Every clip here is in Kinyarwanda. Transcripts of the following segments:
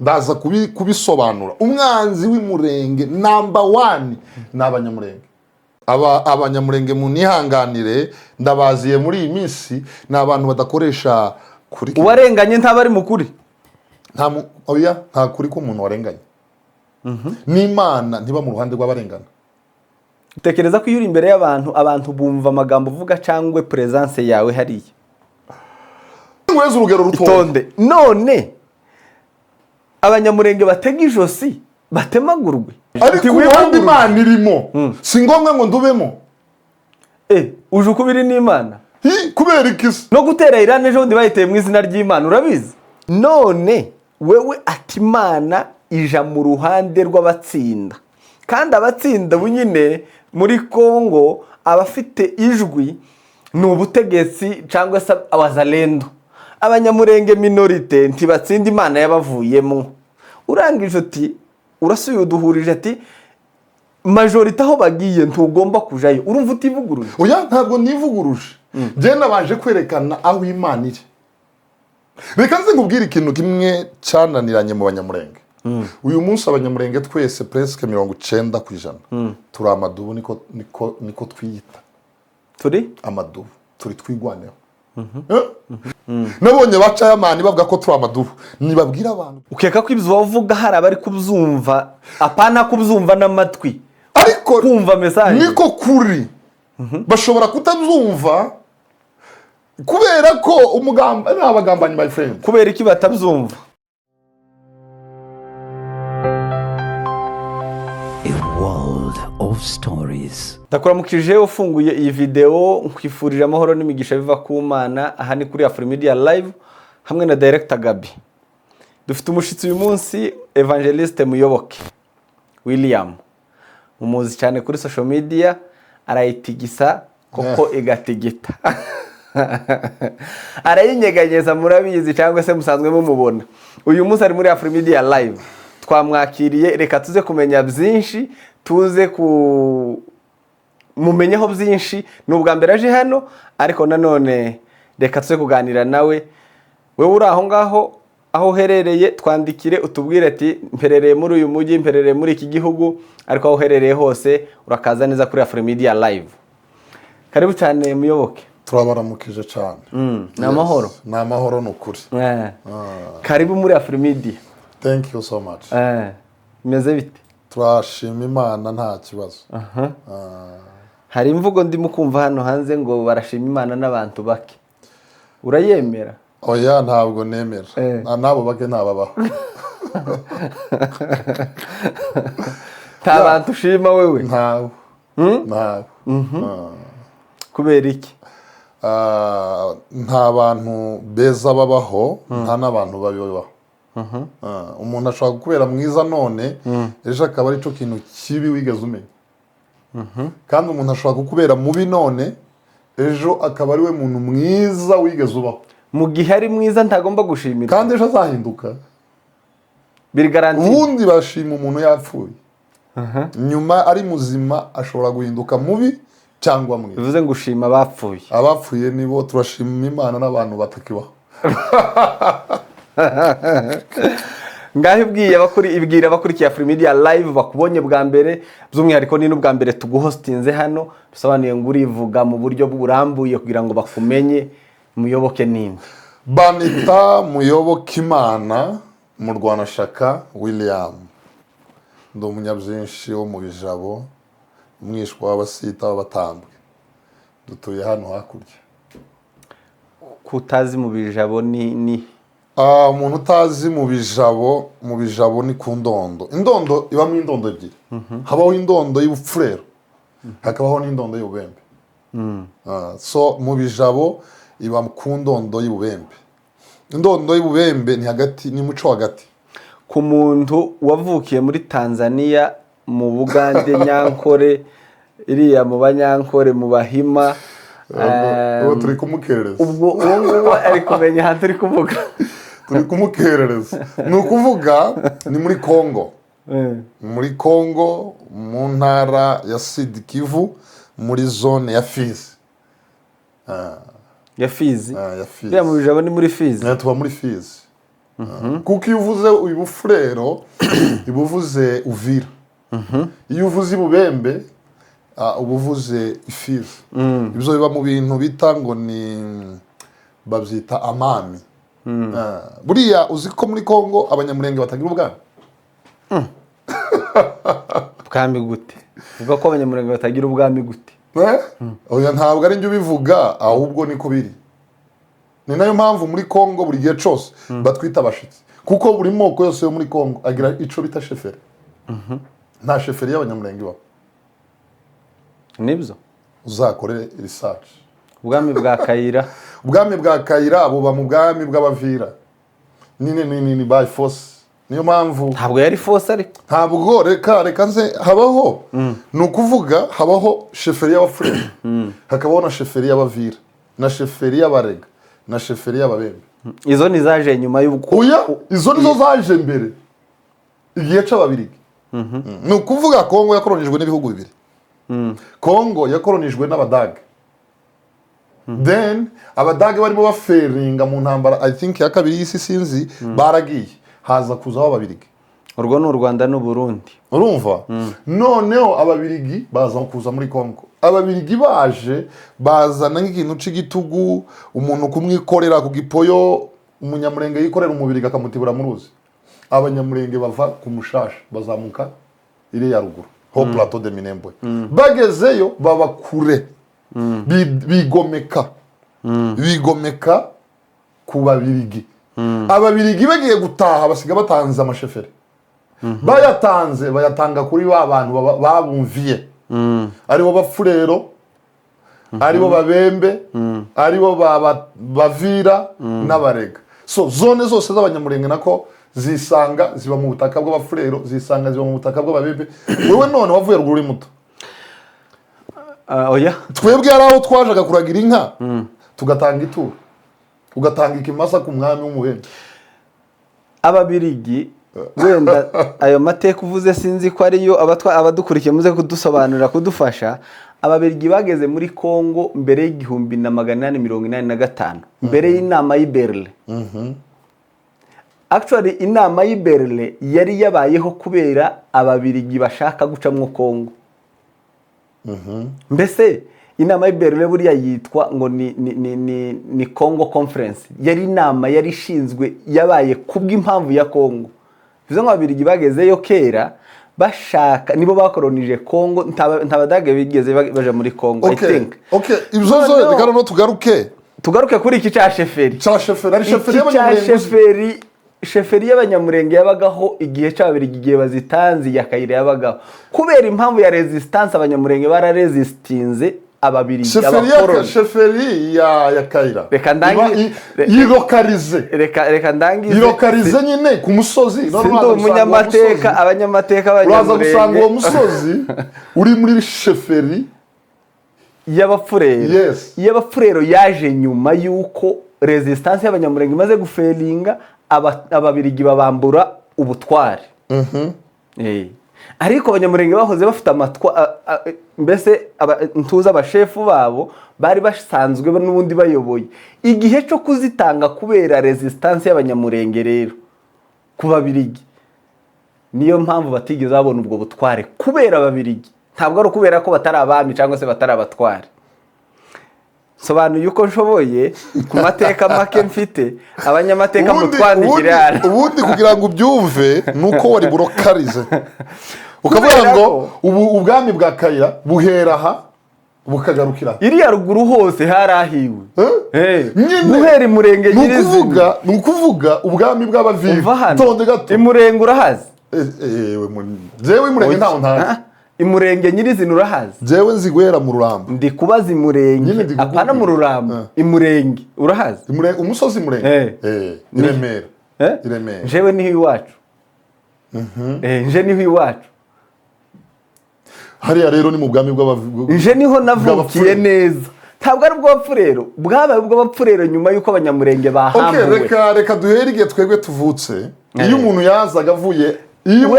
ndaza kubisobanura. Umwanzi w'Imurenge number 1 n'abanyamurenge. Abanyamurenge mu nihanganire ndabaziye muri iyi minsi n'abantu badakoresha kuri. Uwarenganye ntabari mukuri. Nta kuri ko umuntu warenganye. N'Imana ntiba mu ruhande rw'abarengana. Utekereza ko iyo uri imbere y'abantu bumva amagambo uvuga cyangwa presence yawe hariya. Ngweze urugero rutonde. None abanyamurenge batega ijosi batemagurwe. Ariko uruhande Imana irimo. Si ngombwa ngo ndubemo. Uje ukubiri n'Imana. Kubera ikisi. No gutera Irani ejo ndi bayiteye mu izina ry'Imana urabizi. None wewe ati Imana ija mu ruhande rw'abatsinda. Kandi abatsinda bunyine muri Kongo abafite ijwi ni ubutegetsi cyangwa se abazalendo. Abanyamurenge minorite ntibatsinda Imana yabavuyemo. Urangije uti urasuye uduhurije ati majorite aho bagiye ntugomba kujayo. Urumva utivuguruje? Oya ntabwo nivuguruje. Je nabanje kwerekana aho Imana iri. Reka nze ngubwire ikintu kimwe cyananiranye mu banyamurenge. Uyu munsi abanyamurenge twese presque 90% turi amadubu niko twiyita. Turi amadubu, turi twigwaneho. Nabonye baca y'amani bavuga ko turi amadubu. Nibabwira abantu. Ukeka ko ibyo wavuga hari abari kubyumva apana kubyumva n'amatwi. Ariko kumva message. Niko kuri. Bashobora kutabyumva kubera ko umugamba n'abagambanyi my friend. Kubera iki batabyumva? Of stories. Ndakuramukije ufunguye iyi video nkwifurije amahoro n'imigisha biva ku Mana. Aha ni kuri Afrimedia Live hamwe na Director Gabi. Dufite umushitsi uyu munsi Evangeliste Muyoboke William. Umuzi cyane kuri social media arayitigisa koko igatigita. Arayinyeganyeza murabizi cyangwa se musanzwe mumubona. Uyu munsi ari muri Afrimedia Live. Twamwakiriye reka tuze kumenya byinshi tuze mumenyeho byinshi n'ubwa mbere aje hano ariko nanone reka tuze kuganira nawe. Wewe uri aho ngaho aho uherereye twandikire utubwire ati mperereye muri uyu mujyi mperereye muri iki gihugu ariko aho uherereye hose urakaza neza kuri Afrimedia Live. Karibu cyane Muyoboke. Turabaramukije cyane. Na amahoro. Na amahoro n'ukuri. Karibu muri Afrimedia. Thank you so much. Meze bite? Turashima Imana nta kibazo. Hari imvugo ndimo kumva hano hanze ngo barashima Imana n'abantu bake. Urayemera? Oya ntabwo nemera. Nabo bake ntababaho. Ta bantu ushima wewe? Ntawe. Ntawe. Kubera iki? Nta bantu beza babaho, nta n'abantu babibaho. Umuntu ashobora kubera mwiza none ejo akaba ari cyo kintu kibi wigeze umenya. Kandi umuntu ashobora kukubera mubi none ejo akaba ari we muntu mwiza wigeze ubaho. Mu gihe ari mwiza ntagomba gushimira. Kandi ejo azahinduka. Biri garanti. Ubundi bashima umuntu yapfuye. Nyuma ari muzima ashobora guhinduka mubi cyangwa mwiza. Bivuze ngo ushima abapfuye. Abapfuye nibo turashima Imana n'abantu batakibaho. Ngaho ibwira abakurikiye Afrimedia Live bakubonye bwa mbere by'umwihariko ni n'ubwa mbere tuguhostinze hano bisobanuye ngo urivuga mu buryo burambuye kugira ngo bakumenye. Muyoboke ninde? Banita Muyoboke Imana mu Rwanashaka William. Ndi umunyabyinshi wo mu Bijabo umwishwa w'abasita w'abatambwe. Dutuye hano hakurya. Kutazi mu Bijabo ni umuntu utazi mu Bijabo ni ku Ndondo. Indondo ibamo indondo ebyiri. Habaho indondo y'Ubupfurero hakabaho n'indondo y'Ububembe. So mu Bijabo iba ku Ndondo y'Ububembe. Indondo y'Ububembe ni hagati ni muco hagati. Ku muntu wavukiye muri Tanzania mu Bugande Nyankore iriya mu Banyankore mu Bahima turi kumukerereza. Ubwo uwo ari kumenya hantu turi kuvuga. Turi kumukerereza. Ni ukuvuga ni muri Kongo. Muri Kongo mu ntara ya Sud Kivu muri zone ya Fizi. Ya Fizi? Ya Fizi. Bya mu Bijabo ni muri Fizi. Tuba muri Fizi. kuko iyo uvuze ibufurero uba uvuze Uvira, iyo uvuze ibubembe uba uvuze Ifizi. ibyo biba mu bintu bita ngo ni babyita amami. Buriya uzi ko muri Kongo abanyamurenge batagira ubwami? Ubwami gute? Uvuga ko abanyamurenge batagira ubwami gute? Oya, ntabwo ari njye ubivuga, ahubwo niko biri. Ni nayo mpamvu muri Kongo buri gihe cyose batwita abashitsi, kuko buri moko yose yo muri Kongo agira ico bita sheferi. Nta sheferi y'abanyamurenge ibaho. Nibyo Uzakore research. ubwami bwa Kayira, ubwami bwa Kayira buba mu bwami bw'abavira ni by force. Niyo mpamvu ntabwo yari force ariko ntabwo reka nze habaho ni ukuvuga habaho sheferi y'abafurere, hakabaho na sheferi y'abavira, na sheferi y'abarega, na sheferi y'ababembe. izo ni zaje nyuma y'uko Oya, izo nizo zaje mbere igihe c'ababirigi. Ni ukuvuga Kongo yakoronijwe n'ibihugu bibiri. Kongo yakoronijwe n'Abadage, then Abadage barimo baferinga mu ntambara I think ya kabiri y'isi sinzi, baragiye haza kuzaho Ababirigi. urwo ni u Rwanda n'u Burundi, urumva? Noneho Ababirigi baza kuza muri Kongo. Ababirigi baje bazana nk'ikintu c'igitugu, umuntu kumwikorera ku gipoyo, umunyamurenge yikorera umubiri akamutibura mu ruzi. Abanyamurenge bava ku Mushasha bazamuka ire ya ruguru ho plateau de Minembwe. Bagezeyo baba kure, bigomeka ku Babirigi. Ababirigi bagiye gutaha basiga batanze amasheferi, bayatanga kuri ba bantu babumviye, aribo bafurero, aribo babembe, aribo bavira n'abarega. So zone zose z'abanyamurenge nako zisanga ziba mu butaka bw'abafurero, zisanga ziba mu butaka bw'ababembe. Wewe none wavuye ruguru uri muto. oya Twebwe yari aho twajaga kuragira inka tugatanga ituro, ugatanga ikimasa ku mwami w'umubembe. Ababirigi wenda ayo mateka uvuze sinzi ko ariyo abadukurikiye muze kudusobanurira kudufasha. Ababirigi bageze muri Kongo mbere y'1885, mbere y'inama y'i Berlin. Actually inama y'i Berlin yari yabayeho kubera Ababirigi bashaka gucamwo Kongo. Mbese inama y'i Berlin buriya yitwa ngo ni Congo Conference, yari inama yari ishinzwe yabaye kubw'impamvu ya Kongo. Bivuze ngo Ababirigi bagezeyo kera bashaka, nibo bakoronije Kongo, ntabadage bigeze baje muri Kongo. I think ibyo zo reka no tugaruke kuri iki cya sheferi. Ari sheferi y'abanyamurenge. Sheferi y'abanyamurenge yabagaho igihe c'Ababirigi, igihe bazitanze ya Kayira yabagaho kubera impamvu ya resistance. Abanyamurenge bararesistinze Ababirigi, sheferi ya Kayira reka ndangize yirokarize nyine ku musozi. Sindi umunyamateka, abanyamateka uraza gusanga uwo musozi uri muri sheferi y'abafurero. Yes. Y'abafurero yaje nyuma y'uko resistance y'abanyamurenge imaze guferinga, Ababirigi babambura ubutware. Ariko abanyamurenge bahoze bafite mbese ntuza abashefu babo bari basanzwe n'ubundi bayoboye igihe cyo kuzitanga kubera resistance y'abanyamurenge. Rero ku Babirigi niyo mpamvu batigeze babona ubwo butware, kubera Ababirigi, ntabwo ari ukubera ko batari abami cyangwa se batari abatware. Sobanuye uko nshoboye ku mateka make mfite, abanyamateka mutwandikire hano. Ubundi kugira ngo ubyumve nuko wari burokarize ukavuga ngo ubwami bwa Kayira buhera aha bukagarukira iriya ruguru hose harahiwe. Guhera Imurenge nyirizina. Ni ukuvuga ubwami bw'Abavira. Tonde gato, Imurenge urahazi? Jewe Imurenge ntaho ntazi. Imurenge nyirizina urahazi? Jewe nzi guhera mu Rurambo. Ndi kubaza Imurenge, apana mu Rurambo. Imurenge urahazi? Umusozi Imurenge. Iremera. Jewe niho iwacu. Nje niho iwacu. Hariya rero ni mu bwami bw'Abavira. Nje niho navukiye neza. Ntabwo ari ubw'Abafurero, bwabaye ubw'Abafurero nyuma y'uko abanyamurenge bahambuwe. Reka duhere igihe twebwe tuvutse. Iyo umuntu yazaga avuye iyo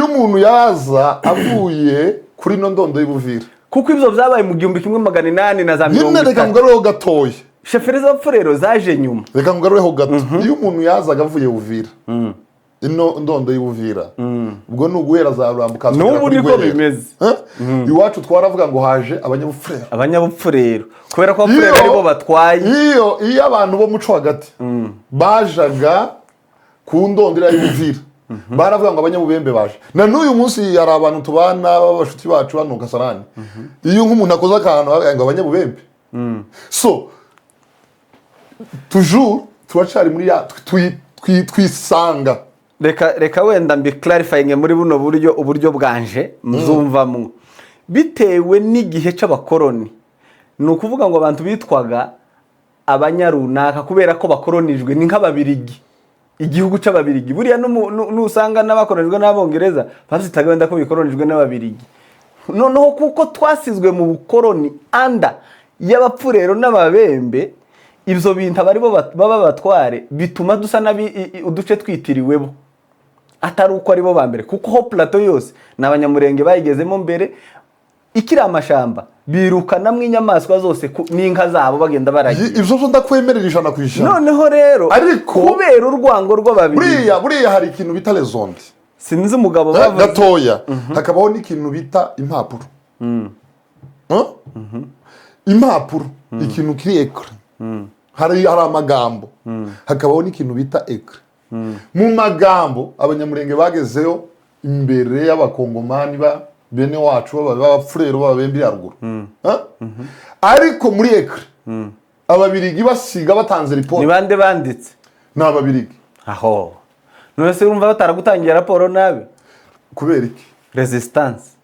umuntu yaza avuye kuri no ndondo y'Ubuvira, kuko ibyo byabaye mu 1800 na za 50. Nyine reka ngaro gatoya sheferi z'abapfurero zaje nyuma. reka ngugarureho gato iyo umuntu yazaga avuye Uvira ino ndondo y'Uvira ubwo ni uguhera za Rurambuka n'ubu niko bimeze. iwacu twaravuga ngo haje abanyabupfurero kubera ko abapfurero aribo batwaye. iyo abantu bo muco hagati bajaga ku ndondera y'Uvira baravuga ngo abanyabubembe baje. Na n'uyu munsi hari abantu tubana b'abashuti bacu hano Kasarani iyo nk'umuntu akoze akantu ngo abanyabubembe so toujours turacari muri ya twisanga. Reka wenda mbi clarifying muri buno uburyo bwanje mzumvamwo bitewe n'igihe c'abakoroni. Ni ukuvuga ngo abantu bitwaga abanyarunaka kubera ko bakoronijwe ni nk'ababirigi, igihugu c'ababirigi. Buriya n'usanga n'abakoronijwe n'abongereza bazitaga wenda ko bikoronijwe n'ababirigi. Noneho kuko twasizwe mu bukoroni anda y'abapfurero n'ababembe, ibyo bintu abari bo baba batware bituma dusa nabi uduce twitiriwebo atari uko ari bo bambere, kuko ho plateau yose n'abanyamurenge bayigezemo mbere ikiri amashamba birukanamwe inyamaswa zose n'inka zabo bagenda baragiye. Ibyo zo ndakwemerera 100%. Noneho rero kubera urwango rw'ababiri buriya hari ikintu bita lezondi sinzi umugabo bavuze gatoya hakabaho n'ikintu bita impapuro. Impapuro ikintu kiri ekra hari amagambo hakabaho n'ikintu bita ekra. Mu magambo abanyamurenge bagezeyo imbere y'abakongomani bene wacu b'abapfurero b'ababembe yaruguru. Ariko muri ekra ababirigi basiga batanze report. Ni bande banditse? N'ababirigi. Aho none se urumva bataragutangira raporo nabe kubera iki? Resistance.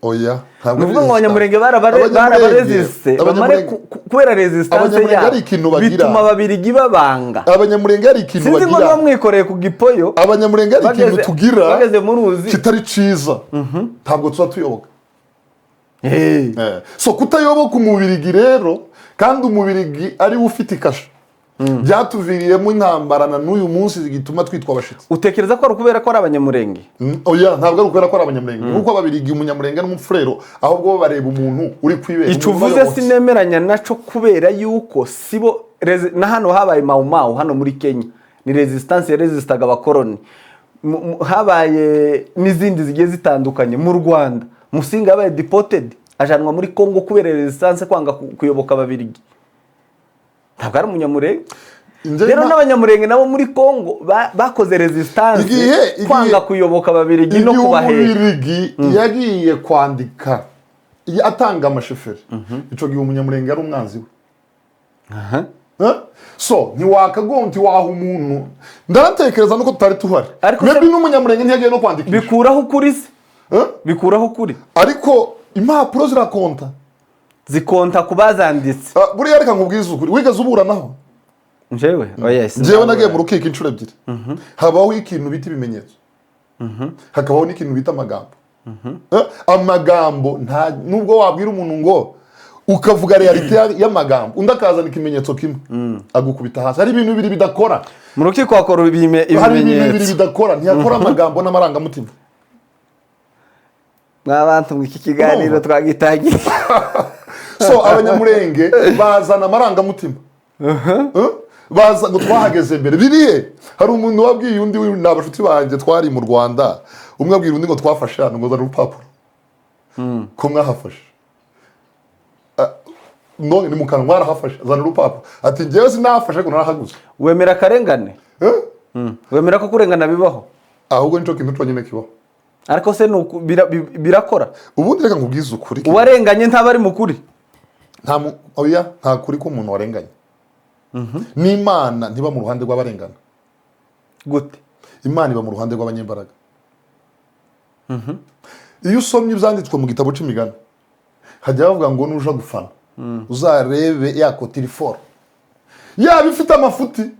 Oya nubwo abanyamurenge barabaresiste bamare kubera resistance ya bituma babirigi babanga. Abanyamurenge ari ikintu bagira sinzi ngo bamwikoreye ku gipoyo. Abanyamurenge ari ikintu tugira bageze mu ruzi kitari ciza ntabwo tuba tuyoboka. So kutayoboka umubirigi rero kandi umubirigi ari ufite ikasha byatuviriyemo intambara na n'uyu munsi zigituma twitwa abashitsi. Utekereza ko ari kubera ko ari abanyamurenge? Oya ntabwo ari kubera ko ari abanyamurenge kuko ababirigi umunyamurenge n'umufurero ahubwo bareba umuntu uri kwibera. Ico uvuze sinemeranya naco kubera yuko sibo na hano habaye Mau hano muri Kenya ni resistance resisitaga abakoroni. Habaye n'izindi zigiye zitandukanye mu Rwanda. Musinga yabaye deported ajanwa muri Congo kubera resistance kwanga kuyoboka ababirigi. Ntabwo ari umunyamurenge. Rero n'abanyamurenge nabo muri Congo bakoze resistance kwanga kuyoboka ababirigi no kubahera. Umubirigi yagiye kwandika atanga amasheferi ico gihe umunyamurenge ari umwanzi we. So ntiwakagonti waha umuntu ndatekereza nuko tutari tuhari. Maybe n'umunyamurenge ntiyagiye no kwandika. Bikuraho kuri se? Bikuraho kuri. Ariko impapuro zirakonta. Zikonta kubazanditse. Buriya reka nkubwize ukuri wigeze uburanaho? Njewe yes. Njewe nagiye mu rukiko inshuro ebyiri. Habaho ikintu bita ibimenyetso. Hakabaho n'ikintu bita amagambo. Amagambo nta nubwo wabwira umuntu ngo ukavuga reality y'amagambo undi akazana ikimenyetso kimwe agukubita hasi. Hari ibintu bibiri bidakora mu rukiko akora ibimenyetso. Hari ibintu bibiri bidakora ntiyakora amagambo n'amarangamutima. N'abantu mu iki kiganiro twagitangiye. So abanyamurenge bazana amarangamutima. Baza ngo twahageze mbere biriye. Hari umuntu wabwiye undi n'abashuti banje twari mu Rwanda umwe abwira undi ngo twafashe hano ngo zana urupapuro ko mwahafashe. None ni mukanwa arahafashe zana urupapuro ati njyewe sinafashe ko narahaguze. Wemera karengane? Wemera ko kurengana bibaho? Ahubwo nico kintu cyonyine kibaho. Ariko se birakora? Ubundi reka nkubwize ukuri. Uwarenganye ntaba ari mukuri. Nta kuri ko umuntu warenganye. N'Imana ntiba mu ruhande rw'abarengana. Gute? Imana iba mu ruhande rw'abanyembaraga. Iyo usomye ibyanditswe mu gitabo c'imigani hajya bavuga ngo nuja gufana uzarebe ya kotiriforo yaba ifite amafuti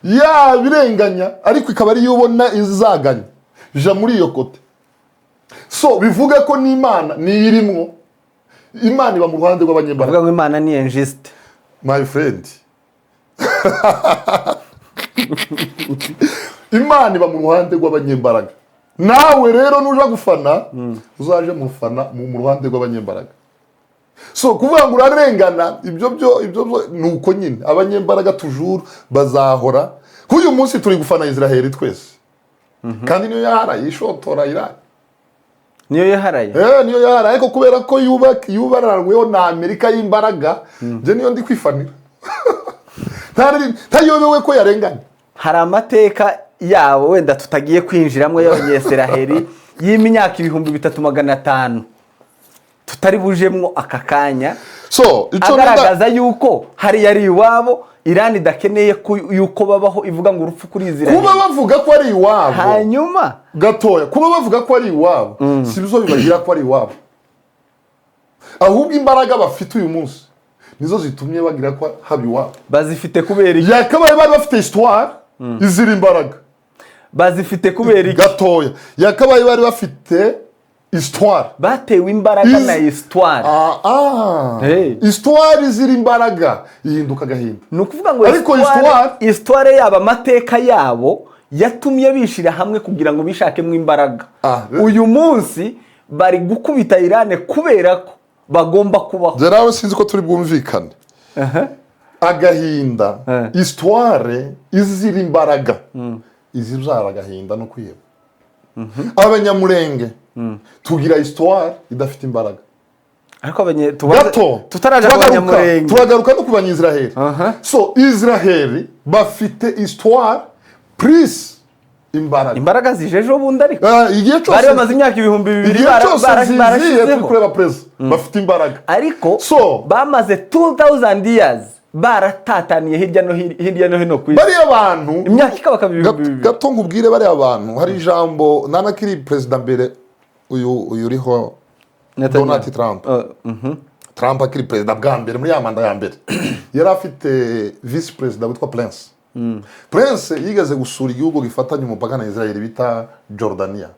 yabirenganya ariko ikaba ari yubona izaganya ja muri iyo kote. So bivuga ko n'Imana niyirimwo. Imana iba mu ruhande rw'abanyembaraga. Bavuga ngo Imana ni injuste. My friend. Imana iba mu ruhande rw'abanyembaraga. Nawe rero nuja gufana uzaje mu ruhande rw'abanyembaraga. so kuvuga ngo urarengana ibyo ni uko nyine abanyembaraga tujuru bazahora k'uyu munsi turi gufana Israel twese kandi niyo yaharaye ishotora Iran niyo yaharaye niyo yaharaye ariko kubera ko yubararweho na Amerika y'imbaraga je niyo ndi kwifanira ntayobewe ko yarenganye. hari amateka yabo wenda tutagiye kwinjiramo y'abanyesiraheli y'imyaka 3500 tutari bujemwo aka kanya so agaragaza yuko hari yari iwabo Iran idakeneye yuko babaho ivuga ngo urupfu kuri Israel kuba bavuga ko ari iwabo hanyuma gatoya kuba bavuga ko ari iwabo si bizo bibagira ko ari iwabo ahubwo imbaraga bafite uyu munsi nizo zitumye bagira ko haba iwabo bazifite kubera iki yakabaye bari bafite histoire izira imbaraga bazifite kubera iki gatoya yakabaye bari bafite histoire batewe imbaraga na histoire histoire izira imbaraga ihinduka gahinda ni ukuvuga ngo ariko histoire yabo amateka yabo yatumye bishira hamwe kugira ngo bishakemo imbaraga uyu munsi bari gukubita Iran kubera ko bagomba kubaho zerawe sinzi ko turi bwumvikane agahinda histoire izira imbaraga izibzara agahinda no kwiheba abanyamurenge tugira histoire idafite imbaraga ariko tutaraje abanyamurenge turagaruka no kubanya Israel so Israel bafite histoire plus imbaraga zijeje ubundi ariko bari bamaze imyaka 2000 barashize kureba president bafite imbaraga ariko bamaze 2000 years baratataniye hirya no hino ku isi bari abantu imyaka ikaba gato nkubwire bari abantu hari ijambo nanakiri president mbere uyu uriho Donald Trump Trump akiri president bwa mbere muri ya manda ya mbere yari afite vice president witwa Prince yigeze gusura igihugu gifatanye umupaka na Israel bita Jordania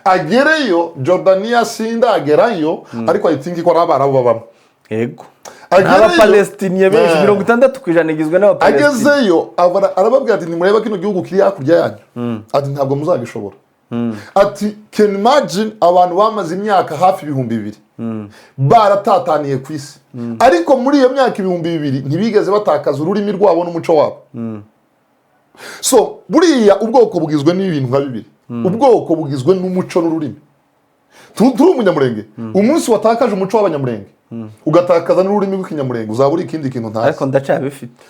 agereyo Jordania sindagerayo ariko I think ko arabarabu babamo yego n'abapalestiniye benshi 60% igizwe n'abapalestiniye agezeyo arababwira ati nimureba kino gihugu kiri hakurya yanyu ati ntabwo muzagishobora ati can imagine abantu bamaze imyaka hafi 2000 baratataniye ku isi ariko muri iyo myaka 2000 ntibigeze batakaza ururimi rwabo n'umuco wabo so buriya ubwoko bugizwe n'ibintu nka bibiri ubwoko bugizwe n'umuco n'ururimi turi umunyamurenge umunsi watakaje umuco w'abanyamurenge ugatakaza n'ururimi rw'ikinyamurenge uzaba uri ikindi kintu ntazi ariko ndacabifite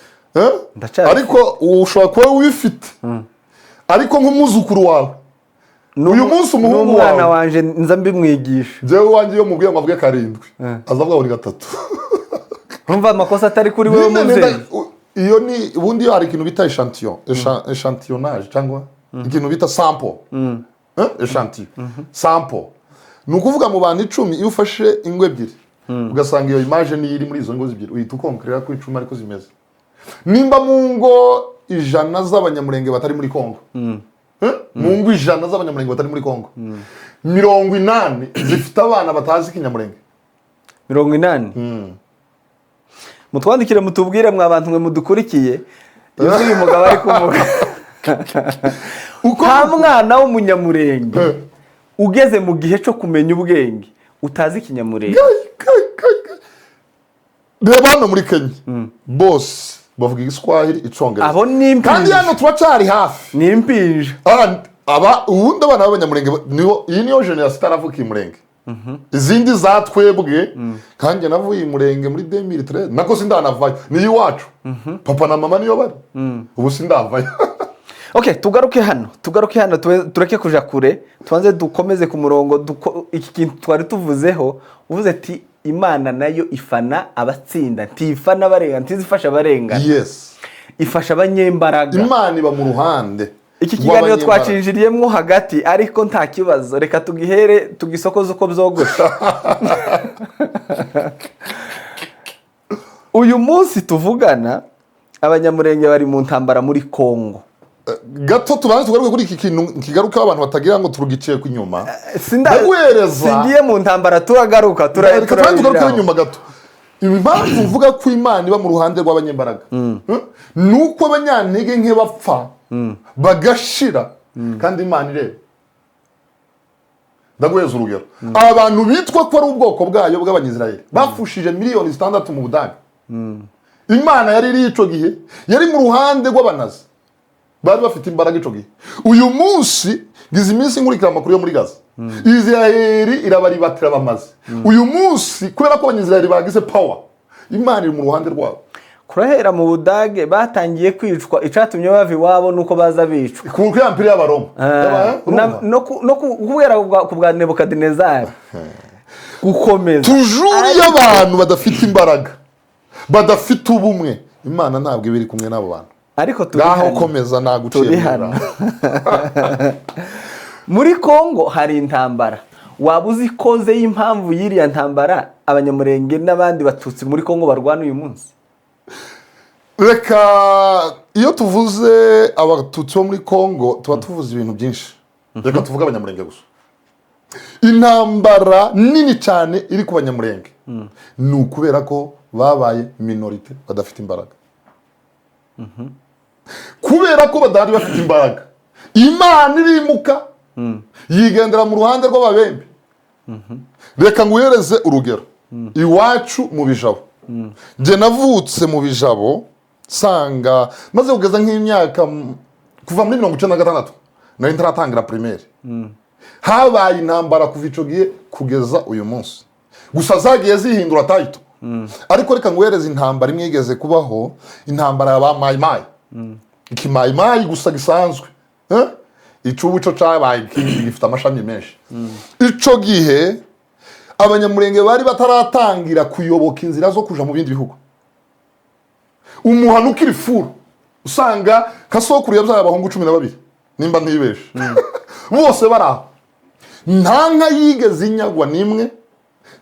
ariko ushobora kuba wifite ariko nk'umuzukuru wawe uyu munsi umuhungu wawe n'umwana wanje nza mbimwigisha jewe wanje iyo mubwiye ngo avuge 7 azavuga buri 3 urumva amakosa atari kuri wewe muzeye iyo ni ubundi hari ikintu bita echantillonnage cyangwa ikintu bita sample echantillon sample ni ukuvuga mu bantu 10 iyo ufashe ingwe ebyiri ugasanga iyo image ni iri muri izo ngo ebyiri uhita ukonkerera ko 10 ariko zimeze nimba mu ngo 100 z'abanyamurenge batari muri Kongo mu ngo 100 z'abanyamurenge batari muri Kongo 80 zifite abana batazi kinyamurenge 80 mutwandikire mutubwire mwa bantu mwe mudukurikiye iyo uyu mugabo ari kuvuga uko mwana w'umunyamurenge ugeze mu gihe cyo kumenya ubwenge utazi kinyamurenge reba hano muri Kenya boss bavuga igiswahili icongereza abo nimpinja kandi hano turacari hafi nimpinja ubundi abana b'abanyamurenge iyi niyo generation itaravuka imurenge izindi zatwebwe kandi navuye imurenge muri 2013 nako sindanavayo ni iwacu papa na mama niyo bari ubu sindavayo okay tugaruke hano tureke kuja kure tubanze dukomeze ku murongo iki kintu twari tuvuzeho uvuze ati Imana nayo ifana abatsinda ntifana barenga ntizifasha barenga yes ifasha abanyembaraga Imana iba mu ruhande iki kiganiro twacinjiriyemo hagati ariko nta kibazo reka tugihere tugisokoze uko byogosha uyu munsi tuvugana abanyamurenge bari mu ntambara muri Kongo gato tubanze tugaruke kuri iki kintu kigaruka abantu batagira ngo turugiciye ku nyuma singiye mu ntambara turagaruka tugaruke inyuma gato impamvu uvuga ko Imana iba mu ruhande rw'abanyembaraga nuko abanyantege nke bapfa bagashira kandi Imana ireba ndaguheza urugero abantu bitwa ko ari ubwoko bwayo bw'abanyisirayeli bafushije miliyoni 6 mu Budage. Imana yari iri ico gihe yari mu ruhande rw'abanazi bari bafite imbaraga ico gihe. Uyu munsi gize iminsi nkurikira amakuru yo muri Gaza, Israeli irabaribatira bamaze. Uyu munsi kubera ko abanyisirayeli bagize power, Imana iri mu ruhande rwabo. kurahera mu Budage batangiye kwicwa, icatumye bava iwabo nuko baza bicwa ku empire y'Abaroma no kubera ku bwa Nebukadinezari gukomeza toujours y'abantu badafite imbaraga, badafite ubumwe. Imana ntabwo ibiri kumwe n'abo bantu. Ariko ngaho komeza naguciye muri Kongo hari intambara. Waba uzi koze y'impamvu y'iriya ntambara abanyamurenge n'abandi batutsi muri Kongo barwana uyu munsi? Reka iyo tuvuze abatutsi bo muri Kongo tuba tuvuze ibintu byinshi. Reka tuvuge abanyamurenge gusa. Intambara nini cyane iri ku banyamurenge ni ukubera ko babaye minorite badafite imbaraga. Kubera ko badahari bafite imbaraga, Imana irimuka yigendera mu ruhande rw'ababembe. Reka nguhereze urugero. Iwacu mu Bijabo, nje navutse mu Bijabo sanga maze kugeza nk'imyaka kuva muri 1996 nari ntaratangira primaire. Habaye intambara kuva ico gihe kugeza uyu munsi. Gusa zagiye zihindura title. Ariko reka nguhereze intambara imwe igeze kubaho, intambara ya ba Mayimayi. Ikimayimayi gusa gisanzwe. Icubu cyo cabaye gifite amashami menshi. Ico gihe abanyamurenge bari bataratangira kuyoboka inzira zo kuja mu bindi bihugu. Umuhano ukiri furu usanga kasokuru yabyaye abahungu 12 nimba ntibeshe. Bose baraho. Nta nka yigeze inyagwa nimwe,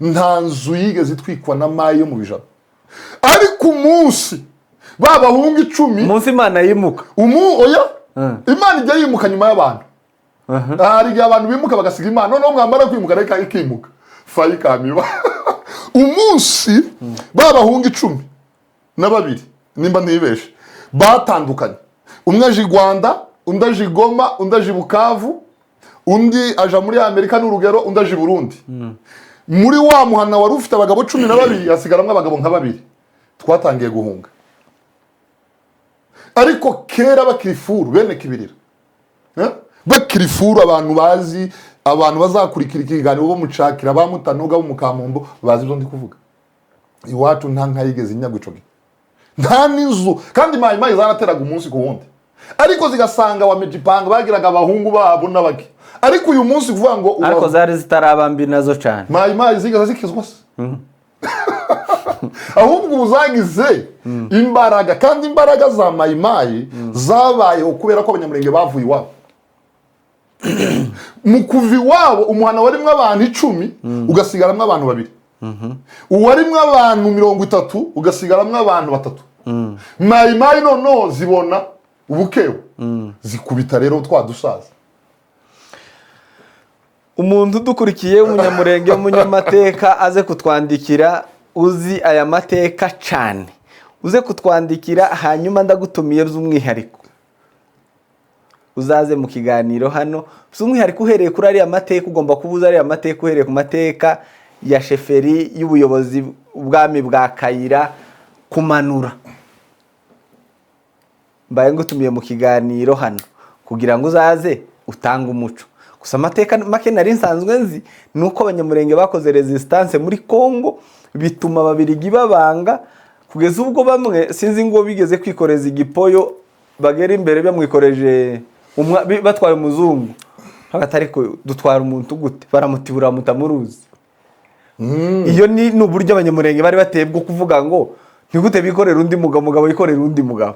nta nzu yigeze itwikwa na mayi yo mu Bijabo. Ariko umunsi babahungu 10 umunsi Imana yimuka. Oya Imana ijya yimuka nyuma y'abantu. Hari igihe abantu bimuka bagasiga Imana, noneho mwamara kwimuka reka ikimuka fayikamiba. Umunsi babahungu 12 nimba ntibeshe batandukanye. Umwe aje Rwanda, undi aje Goma, undi aje Bukavu, undi aja muri Amerika n'urugero, undi aje Burundi. Muri wa muhana wari ufite abagabo 12 hasigaramwe abagabo nka 2. Twatangiye guhunga. Ariko kera bakirifuru bene kibirira. Bakirifuru abantu bazi, abantu bazakurikira ikiganiro bo mucakira bamutanoga bo mukamombo bazi ibyo ndi kuvuga. Iwacu nta nka yigeze inyagwa ico gihe. Nta n'inzu kandi Mayimayi zarateraga umunsi ku wundi. Ariko zigasanga wa Mejipanga bagiraga abahungu babo n'abaki. Ariko uyu munsi kuvuga ngo ariko zari zitarabambi nazo cyane. Mayimayi zigaza zikizwa se. Ahubwo uzagize imbaraga kandi imbaraga za Mayimayi zabayeho kubera ko abanyamurenge bavuye iwabo. Mu kuva iwabo umuhana warimwe abantu 10 ugasigaramwe abantu 2. Uwarimwe abantu 30 ugasigaramwe abantu 3. Mayimayi nono zibona ubukewe zikubita rero twadusaza. Umuntu dukurikiye umunyamurenge w'umunyamateka aze kutwandikira uzi aya mateka cyane, uze kutwandikira hanyuma ndagutumiye by'umwihariko uzaze mu kiganiro hano by'umwihariko uhereye kuri ariya mateka. Ugomba kubuza ariya mateka uhereye ku mateka ya sheferi y'ubuyobozi ubwami bwa Kayira kumanura. Mbaye ngutumiye mu kiganiro hano kugira ngo uzaze utanga umuco. Gusa amateka make nari nsanzwe nzi nuko abanyamurenge bakoze resistance muri Kongo bituma Ababiligi babanga kugeza ubwo bamwe sinzi ngo bigeze kwikoreza igipoyo bagera imbere bamwikoreje batwaye umuzungu. Hagatari ko dutwara umuntu gute baramutibura mutamuruzi. Iyo ni uburyo abanyamurenge bari batebwe kuvuga ngo ntigute bikorera undi mugabo yikorera undi mugabo.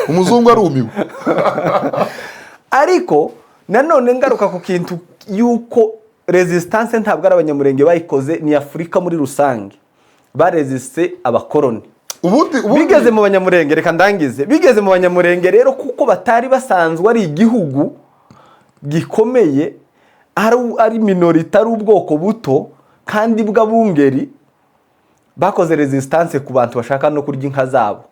Umuzungu arumiwe. Ariko nanone ngaruka ku kintu yuko resistance ntabwo ari abanyamurenge bayikoze, ni Afurika muri rusange baresiste abakoroni. Bigeze mu banyamurenge, reka ndangize, bigeze mu banyamurenge rero kuko batari basanzwe ari igihugu gikomeye, ari minorite, ari ubwoko buto kandi bw'abungeri, bakoze resistance ku bantu bashaka no kurya inka zabo.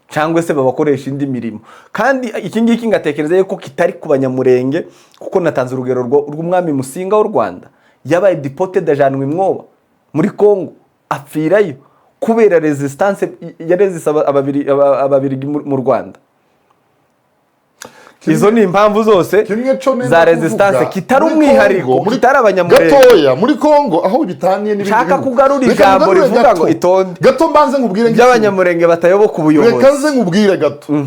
cyangwa se babakoresha indi mirimo. Kandi iki ngiki ngatekereza yuko kitari ku banyamurenge, kuko natanze urugero rw'umwami Musinga w'u Rwanda yabaye deported ajanwe imwoba muri Congo, apfirayo kubera resistance yarezisa ababiri mu Rwanda. Izo ni impamvu zose za resistance, kitari umwihariko, kitari abanyamurenge. Gatoya muri Congo aho bitaniye n'ibindi. Shaka kugarura ijambo rivuga ngo itonde. Gato mbanze nkubwire by'abanyamurenge batayoboka ubuyobozi. Reka nze nkubwire gato.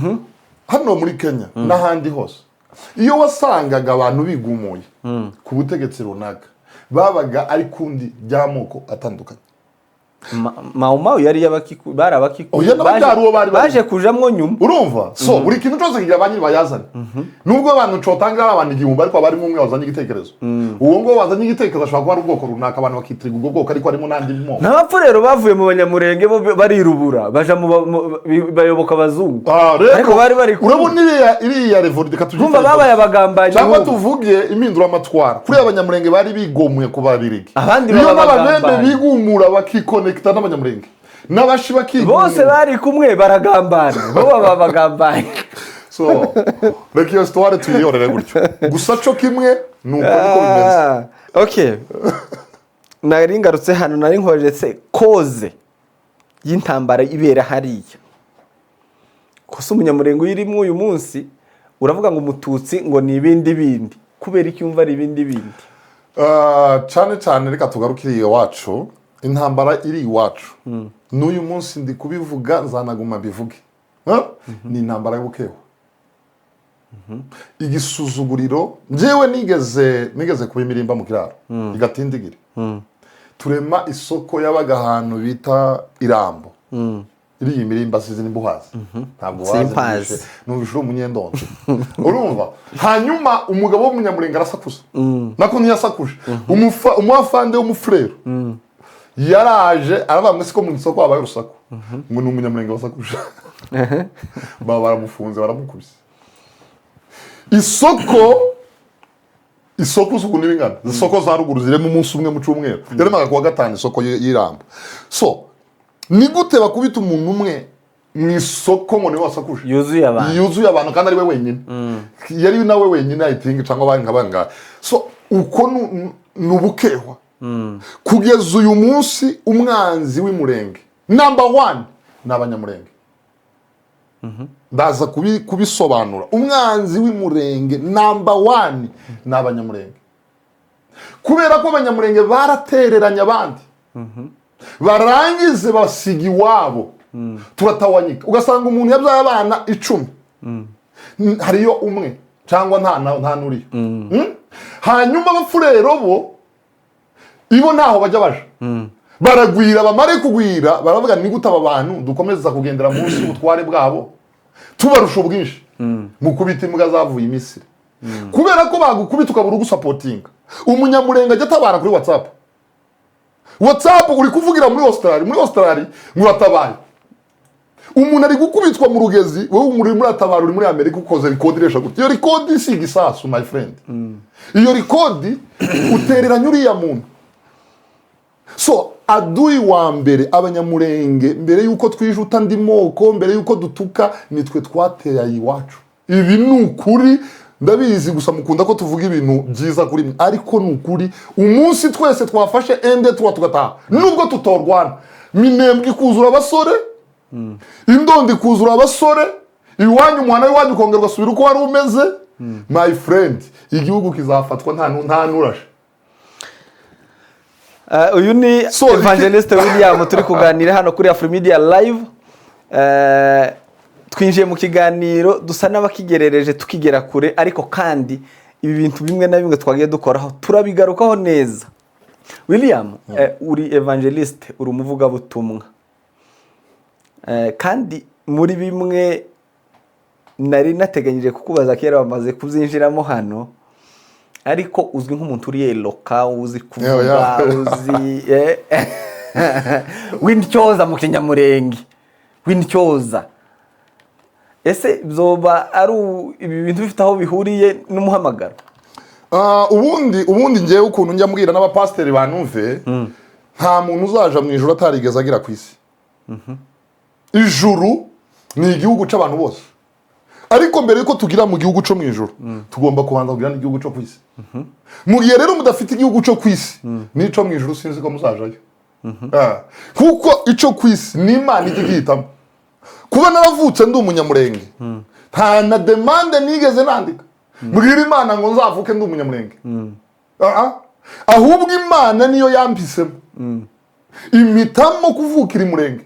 Hano muri Kenya n'ahandi hose, iyo wasangaga abantu bigumuye ku butegetsi runaka, babaga ari kundi by'amoko atandukanye. Mau yari barabakiku baje kujamwo nyuma, urumva. So buri kintu cyose kigira abanyi bayazana. Nubwo abantu cotanga abantu igihumbi ariko bari mu umwe wazanye igitekerezo, uwo ngo wazanye igitekerezo ashobora kuba ari ubwoko runaka, abantu bakitiriga ubwo bwoko ariko harimo nandi mo. N'abapfu rero bavuye mu banyamurenge bo barirubura baja mu bayoboka abazungu, ariko bari urabona iriya revolte katuje kumva babaye abagambanyi, cyangwa tuvuge impindura amatwara kuri abanyamurenge bari bigomuye ku babirigi, abandi baba bigumura bakikone n'abanyamurenge n'abashi bakigumura bose bari kumwe baragambana, bo babagambanye. So reka iyo story tuyiyorere gutyo, gusa cyo kimwe nuko niko bimeze. Okay, nari ngarutse hano, nari nkoretse koze y'intambara ibera hariya. Kosa umunyamurenge uyirimo uyu munsi uravuga ngo umututsi ngo ni ibindi bindi, kubera iki yumva ari ibindi bindi? Cyane cyane reka tugarukire iwacu, intambara iri iwacu n'uyu munsi ndi kubivuga, nzanaguma bivuge, ni intambara y'ubukeho. Igisuzuguriro njyewe nigeze kuba imirimba mu kiraro igatindigire, turema isoko yabaga ahantu bita Irambo, iri imirimba sizi nimbuhazi, ntabwo wazi numvishura umunyendondo, urumva. Hanyuma umugabo w'umunyamurenge arasakuza, nako ntiyasakuje, umufande w'umufurero yaraje aravuga siko mu isoko habaye urusaku, ngo ni umunyamurenge wasakuje. Baba baramufunze baramukubise. Isoko usuku n'ibingana, isoko za ruguru zirema umunsi umwe mu cyumweru, yaremaga kuwa gatanu isoko y'Irambo. So ni gute bakubita umuntu umwe mu isoko ngo niwe wasakuje, yuzuye abantu kandi ari we wenyine, yari nawe wenyine ayitinga cyangwa abanga. So uko n'ubukehwa kugeza uyu munsi. Umwanzi w'imurenge number 1 n'abanyamurenge, ndaza kubisobanura. Umwanzi w'imurenge number 1 n'abanyamurenge, kubera ko abanyamurenge baratereranye abandi, barangize basiga iwabo, turatawanyika. Ugasanga umuntu yabyaye abana 10, hariyo umwe cyangwa nta nuriyo. Hanyuma abafurero bo ibo naho bajya baje, baragwira, bamare kugwira baravuga ni gute aba bantu dukomeza kugendera munsi y'ubutware bwabo tubarusha ubwinshi mu kubita imbwa zavuye Misiri, kubera ko bagukubita ukabura ugusapotinga. Umunyamurenge ajya atabara kuri WhatsApp uri kuvugira muri Australia muratabaye, umuntu ari gukubitwa mu rugezi, wowe muri atabara uri muri Amerika ukoze rikodiresha gute. Iyo rikodi si gisasu my friend, iyo rikodi utereranya uriya muntu. So adui wa mbere abanyamurenge, mbere yuko twijuta ndi moko, mbere yuko dutuka, nitwe twateye iwacu. Ibi ni ukuri, ndabizi gusa mukunda ko tuvuga ibintu byiza kuri mwe, ariko ni ukuri. Umunsi twese twafashe ende tugataha, nubwo tutorwana, Minembwe ikuzura abasore, Indondo ikuzura abasore, iwanyu umwana w'iwanyu kongerwa subira uko wari umeze, my friend, igihugu kizafatwa nta nurashe. Uyu ni Evangeliste William turi kuganira hano kuri Afrimedia Live. Twinjiye mu kiganiro dusa n'abakigerereje tukigera kure, ariko kandi ibi bintu bimwe na bimwe twagiye dukoraho turabigarukaho neza. William, uri Evangeliste, uri umuvuga butumwa, kandi muri bimwe nari nateganyije kukubaza kera bamaze kuzinjiramo hano, ariko uzwi nk'umuntu uri eloka, uzi kuvuga, uzi w'intyoza mu kinyamurenge, w'intyoza. Ese byoba ari ibi bintu bifite aho bihuriye n'umuhamagaro? Ubundi ngewe ukuntu njya mbwira n'abapasiteri banumve, nta muntu uzaja mu ijuru atarigeze agira ku isi. Ijuru ni igihugu c'abantu bose, ariko mbere yuko tugira mu gihugu co mwijuru tugomba kubanza kugira n'igihugu co kwisi. Mu gihe rero mudafite igihugu co kwisi n'ico mwijuru sinzi ko muzajayo. Kuko ico kwisi ni Imana igihitamo. Kuba naravutse ndi umunyamurenge nta na demande nigeze nandika mbwira Imana ngo nzavuke ndi umunyamurenge. Ahubwo Imana niyo yampisemo imitamo kuvukira imurenge.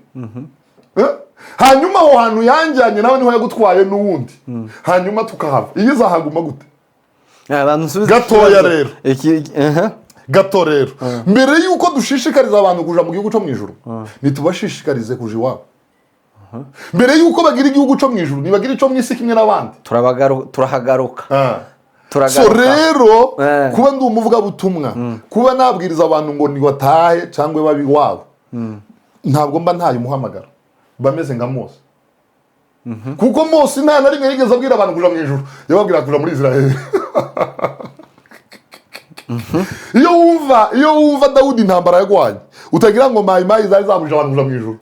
Hanyuma aho hantu yanjyanye nawe niho yagutwaye n'uwundi, hanyuma tukahava. Iyo izahaguma gute? Gatoya rero gato rero mbere yuko dushishikariza abantu kuja mu gihugu cyo mwijuru nitubashishikarize kuja iwabo. Mbere yuko bagira igihugu cyo mwijuru nibagira ico mwisi kimwe n'abandi. Turahagaruka. So rero kuba ndi umuvuga butumwa, kuba nabwiriza abantu ngo ni batahe cyangwa babi wabo, ntabwo mba ntaye umuhamagara, bameze nka Mose. Kuko Mose nta na rimwe yigeze abwira abantu kuja mu ijuru, yababwira kuja muri Israel. Iyo wumva Dawudi intambara yagwanye utagira ngo mayimayi zari zabujije abantu kuja mu ijuru,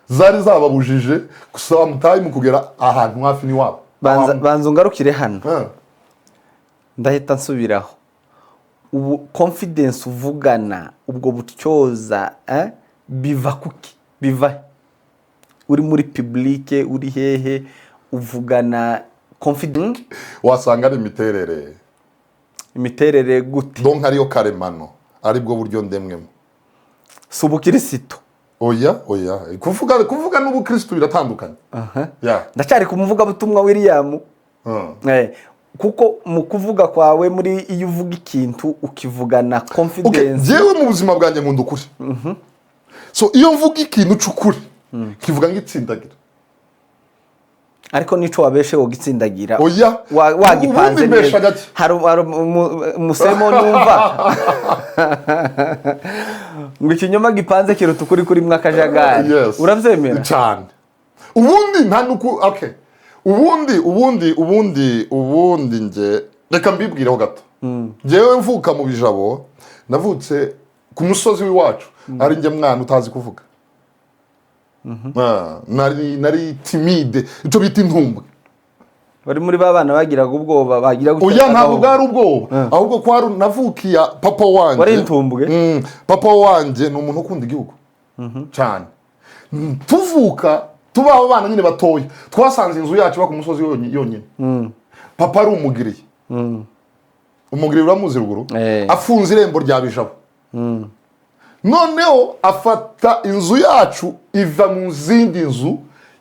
zari zababujije gusaba mutayi mu kugera ahantu hafi ni wabo. Banza ungarukire hano ndahita nsubiraho. Ubu confidence uvugana ubwo butyoza biva kuki? Biva uri muri publique, uri hehe uvugana confidence? Wasanga ari imiterere gute? Donc hariyo karemano aribwo buryo ndemwemo. Subukristo. Oya kuvuga n'ubukristo biratandukanye. Ndacyari kumuvuga butumwa William. Kuko mu kuvuga kwawe muri iyo uvuga ikintu ukivugana confidence. Jewe mu buzima bwanjye nkunda ukuri. So iyo mvuga ikintu c'ukuri kivuga ngitsindagira. Ariko nico wabeshe wo gitsindagira. Oya wagipanze neza. Hari umusemo numva. Ngo ikinyoma gipanze kiruta ukuri kuri mwakajagari. Uravyemera? Cyane. Ubundi nta nuko ubundi nje reka mbibwireho gato. Jewe mvuka mu bijabo, navutse ku musozi w'iwacu ari nje mwana utazi kuvuga. Nari timide, ico bita intumbwe. Bari muri babana bagiraga ubwoba, bagira gutaka. Oya ntabwo bwari ubwoba, ahubwo kwari navukiya papa wanje. Wari intumbwe? Papa wanje ni umuntu ukunda igihugu cyane. Tuvuka tubaho abana nyine batoya, twasanze inzu yacu ku musozi yonyine. Papa ari umugiriye. Umugiriye uramuzi ruguru? Afunze irembo rya bijabo. Noneho afata inzu yacu iva mu zindi nzu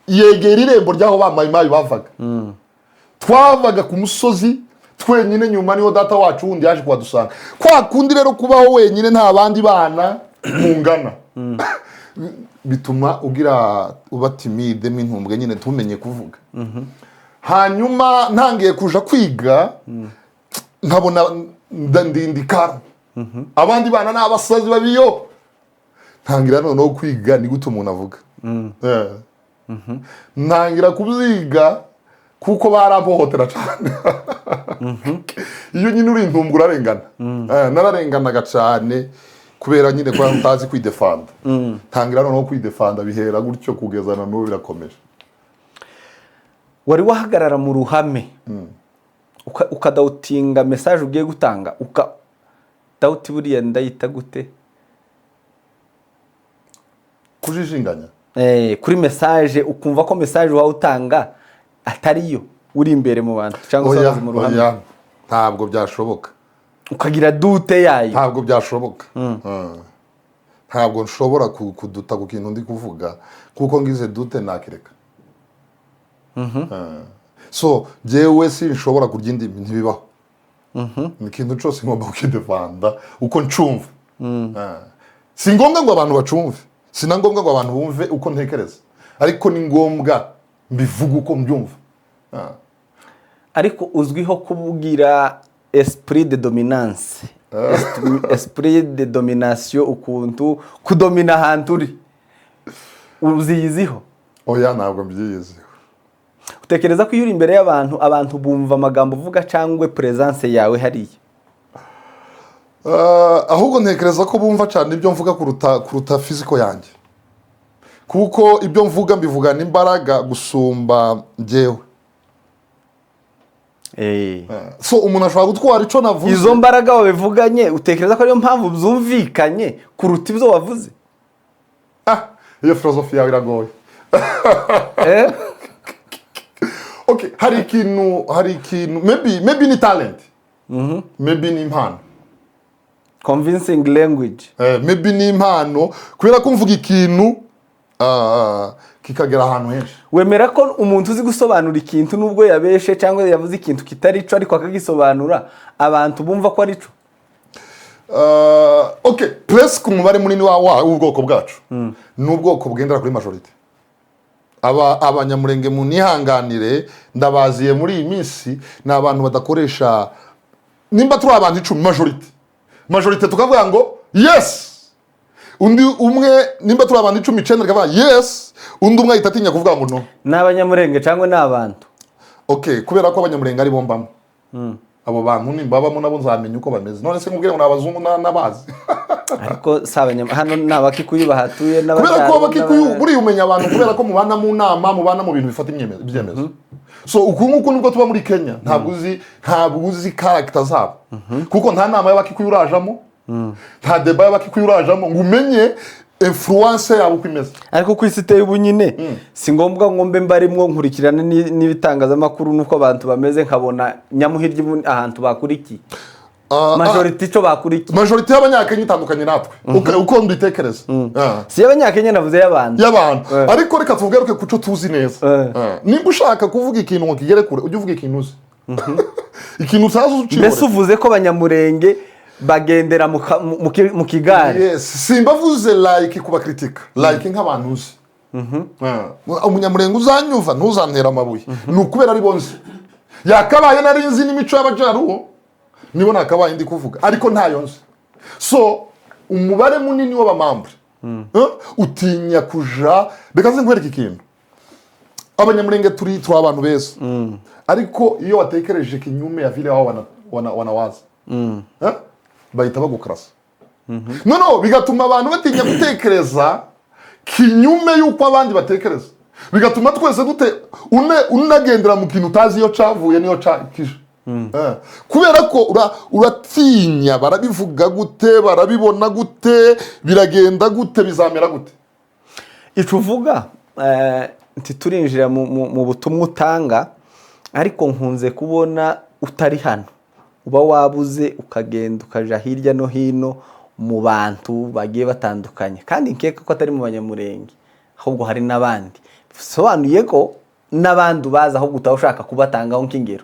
yegera irembo ryaho bamayimayi bavaga. Twavaga ku musozi twenyine, nyuma niho data wacu wundi yaje kwadusanga. Kwa kundi rero kubaho wenyine nta bandi bana mungana. Bituma uba timide m'intumbwe nyine tumenye kuvuga. Hanyuma ntangiye kuja kwiga nkabona ndindikara. Abandi bana n'abasazi babiyo. Ntangira no kwiga ni gute umuntu avuga. Ntangira kubyiga kuko barampohotera cyane. Iyo nyine uri intumbwe urarengana. Nararenganaga cyane kubera nyine kwa utazi kwidefanda. Ntangira no kwidefanda bihera gutyo kugezana no birakomeje. Wari wahagarara mu ruhame ukadautinga message ugiye gutanga dauti buriya ndayita gute? Kujijinganya. Kuri message ukumva ko message wawe utanga atariyo uri imbere mu bantu cyangwa se mu ruhame. Oya ntabwo byashoboka. Ukagira dute yayo. Ntabwo byashoboka. Ntabwo nshobora kuduta ku kintu ndi kuvuga kuko ngize dute nakireka. So jewe si nshobora kurya indimi ntibibaho. Ni ikintu cyose ngomba kukidefanda uko ncumva. Si ngombwa ngo abantu bacumve, si na ngombwa ngo abantu bumve uko ntekereza, ariko ni ngombwa mbivuga uko mbyumva. Ariko uzwiho kubugira esprit de dominance. Esprit de domination, ukuntu kudomina ahantu uri. Uziyiziho? Oya ntabwo mbyiyiziho. Utekereza ko iyo uri imbere y'abantu, abantu bumva amagambo uvuga cyangwa presence yawe hariya? Ahubwo ntekereza ko bumva cyane ibyo mvuga kuruta physical yanjye. kuko ibyo mvuga mbivugana imbaraga gusumba njyewe. So umuntu ashobora gutwara icyo navuze. Izo mbaraga wabivuganye utekereza ko ariyo mpamvu byumvikanye kuruta ibyo wavuze? Iyo filozofi yawe iragoye. Okay, hari ikintu maybe ni talent. Maybe ni impano. Convincing language. Maybe ni impano kubera ko mvuga ikintu kikagera ahantu henshi. Wemera ko umuntu uzi gusobanura ikintu nubwo yabeshe cyangwa yavuze ikintu kitari cyo ariko akagisobanura abantu bumva ko ari cyo? Okay, presque umubare munini w'ubwoko bwacu ni ubwoko bwendera kuri majority. Abanyamurenge mu nihanganire ndabaziye muri iyi minsi ni abantu badakoresha, nimba turi abantu 10 majority tukavuga ngo yes, undi umwe nimba turi abantu 19 kavuga yes, undi umwe ahita atinya kuvuga ngo no. N'abanyamurenge cyangwa n'abantu? Okay, kubera ko abanyamurenge ari bombamo. Abo bantu nimbabamo nabo nzamenya uko bameze. None se nkubwire ngo nabazungu n'abazi. Ariko hano n'abakikuyu bahatuye kubera ko abakikuyu buri umenya abantu kubera ko mubana mu nama, mubana mu bintu bifata ibyemezo. So ukunguko nubwo tuba muri Kenya ntabwo uzi character zabo. Kuko nta nama y'abakikuyu urajamo, nta deba y'abakikuyu urajamo ngo umenye influence yabo kwimeza. Ariko ku isi iteye ubunyine si ngombwa ngo mbe mbarimwo nkurikirana n'ibitangazamakuru nuko abantu bameze nkabona nyamuhirye ahantu bakurikiye. Majority cyo bakurikiye. Majority y'abanyakenya itandukanye natwe. Uko mbitekereza. Si y'abanyakenya navuze y'abantu. Ariko reka tuvugaruke kuco tuzi neza. Nimba ushaka kuvuga ikintu ngo kigere kure ujye uvuga ikintu uzi. Ikintu utazi uciye. Mbese uvuze ko abanyamurenge bagendera mu kigare? Yes, simbavuze like kuba critique, like nk'abantu uzi. Umunyamurenge uzanyumva ntuzantera amabuye. Nukubera ari bonze. Yakabaye nari nzi n'imico y'abajaruwo. Nibo nakabaye ndi kuvuga ariko ntayo nzi. So umubare munini w'abamambre utinya kuja bekaze nkwereka ikintu. Abanyamurenge turi abantu beza. Ariko iyo watekereje kinyume ya vile wao wanawaza. Bahita bagukrasa. No bigatuma abantu batinya gutekereza kinyume yuko abandi batekereza. Bigatuma twese unagendera mu kintu utazi iyo cavuye niyo cakije. Kubera ko uratinya barabivuga gute, barabibona gute, biragenda gute, bizamera gute. Icuvuga nti turinjira mu butumwa utanga ariko nkunze kubona utari hano. Uba wabuze ukagenda ukaja hirya no hino mu bantu bagiye batandukanye kandi nkeka ko atari mu banyamurenge ahubwo hari n'abandi. Sobanuye ko n'abandi baza aho gutaho ushaka kubatangaho nk'ingero.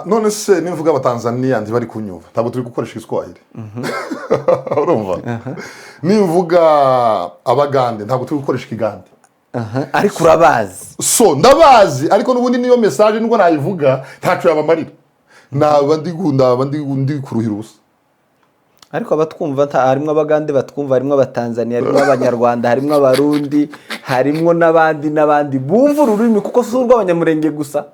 None se nivuga abatanzania ndi bari kunyumva ntabwo turi gukoresha Igiswahili. Urumva? Nivuga abagande ntabwo turi gukoresha Ikigande. Ariko urabazi. So ndabazi ariko nubundi niyo message nubwo nayivuga ntacu yabamarira. Ndi kuruhira ubusa. Ariko abatwumva harimo abagande batwumva, harimo abatanzania, harimo abanyarwanda, harimo abarundi, harimo n'abandi bumva ururimi kuko si urw'abanyamurenge gusa.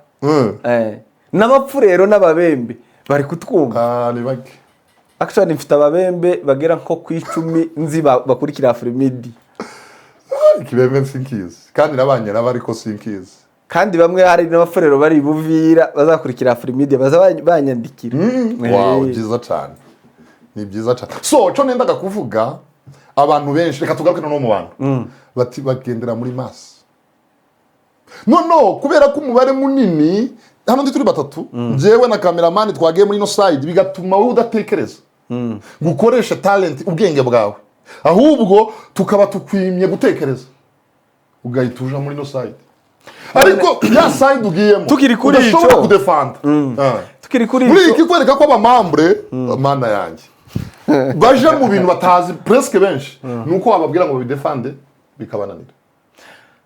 N'abapfu rero n'ababembe bari kutwumva. Ni bake. Actually mfite ababembe bagera nko ku 10 nzi bakurikira Afrimidi. Ikibembe sinkizi kandi nabanyera bariko sinkizi. Kandi bamwe hari n'abafurero bari buvira bazakurikira Afrimidi baza banyandikira. Wow, byiza cyane. Ni byiza cyane. So cyo nendaga kuvuga abantu benshi reka tugaruke no mu bantu. Bati bagendera muri mass. No kubera ko umubare munini hano ndi turi batatu jewe na cameraman twagiye muri no side bigatuma wowe udatekereza gukoresha talent ubwenge bwawe ahubwo tukaba tukwimye gutekereza ugahita uja muri no side ariko ya side ugiyemo tukiri kuri ico kudefend tukiri kuri ico iki kwereka ko abamambre mana yanjye baje mu bintu batazi presque benshi nuko ababwira ngo bidefende bikabananira.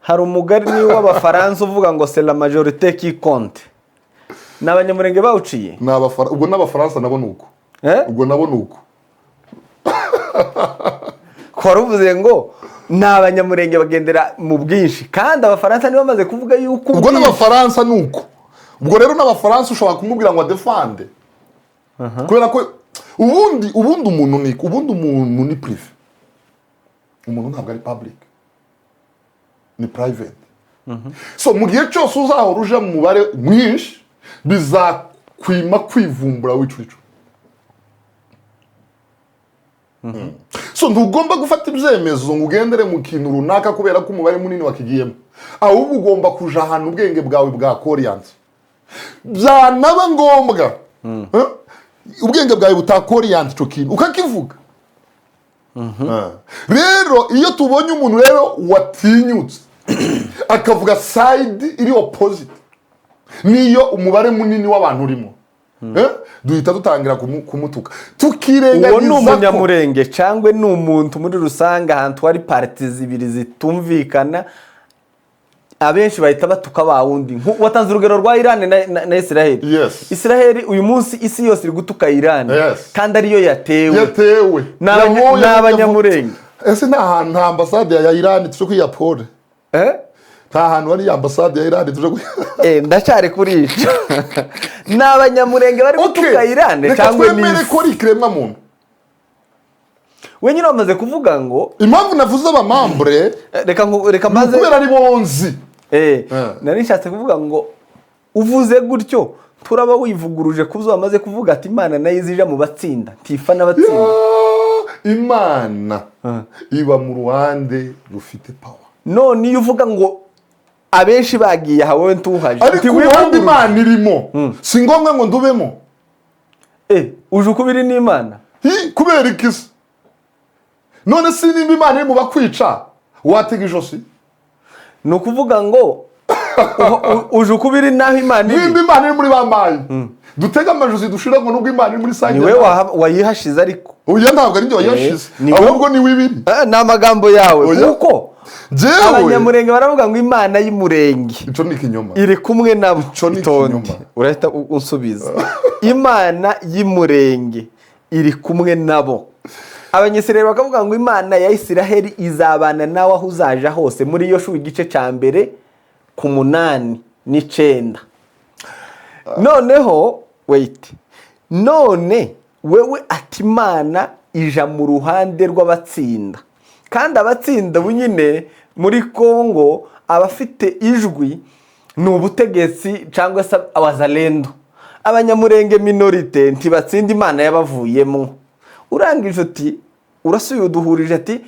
Hari umugari w'abafaransa uvuga ngo c'est la majorité qui compte. N'abanyamurenge bawuciye? Ubwo n'abafaransa nabo nuko. Ubwo nabo nuko. Kwaruvuze ngo n'abanyamurenge bagendera mu bwinshi kandi abafaransa nibo bamaze kuvuga yuko ubwo n'abafaransa nuko. Ubwo rero n'abafaransa ushobora kumubwira ngo defende. Kubera ko ubundi umuntu ni privé. umuntu ntabwo ari public, ni private. So mu gihe cyose uzahora uje mu mubare mwinshi bizakwima kwivumbura w'icucu. So ntugomba gufata ibyemezo ngo ugendere mu kintu runaka kubera ko umubare munini wakigiyemo, ahubwo ugomba kuja ahantu ubwenge bwawe bwa koriyanse byanaba ngombwa ubwenge bwawe butakoriyanse icyo kintu ukakivuga. Rero iyo tubonye umuntu rero watinyutse akavuga side iri opposite niyo umubare munini w'abantu urimo, duhita dutangira kumutuka tukirengagiza uwo ni umunyamurenge cyangwa ni umuntu muri rusange ahantu hari parti zibiri zitumvikana, abenshi bahita batuka ba wundi. Watanze urugero rwa Iran na Israel. Yes. Israel uyu munsi isi yose iri gutuka Iran, yes, kandi ariyo yatewe n'abanyamurenge. Ese nta ambasade ya Iran tuje kwiyapora? Nta hantu hari ambasade ya Iran tuje ndacyari kuri ico. N'abanyamurenge bari gutuka Iran cyangwa ni twemere ko rikremwa muntu. We nyine bamaze kuvuga ngo impamvu navuze abamambre reka maze kubera ari bonzi. Nari nshatse kuvuga ngo uvuze gutyo turaba wivuguruje kuzo bamaze kuvuga ati Imana nayo izija mu batsinda tifa n'abatsinda. Imana iba mu ruhande rufite power. None iyo uvuga ngo abenshi bagiye hawe ntuhaje ariko uruhande Imana irimo si ngombwa ngo ndubemo. Uje ukubiri n'Imana kubera ikisi. None si nimba Imana iri mu bakwica watega ijosi? Ni ukuvuga ngo uje ukubiri naho Imana iri. Nimba Imana iri muri bamayi dutega amajosi dushira ngo nubwo Imana iri muri sange. Niwe wayihashize ariko oya ntabwo ari njye wayihashize ahubwo ni wibiri. Ni amagambo yawe kuko jewe abanyamurenge baravuga ngo Imana y'umurenge ico ni kinyoma iri kumwe nabo. Tonde urahita unsubiza Imana y'umurenge iri kumwe nabo. Abanyisirayeli bakavuga ngo Imana ya Isiraheli izabana nawe aho uzaja hose muri Yoshua igice cya mbere ku 8 n'9. Noneho wait, none wewe ati Imana ija mu ruhande rw'abatsinda, kandi abatsinda bunyine muri Kongo abafite ijwi ni ubutegetsi cyangwa se abazalendo. Abanyamurenge minorite ntibatsinda Imana yabavuyemo. Urangije uti urasuye uduhurije ati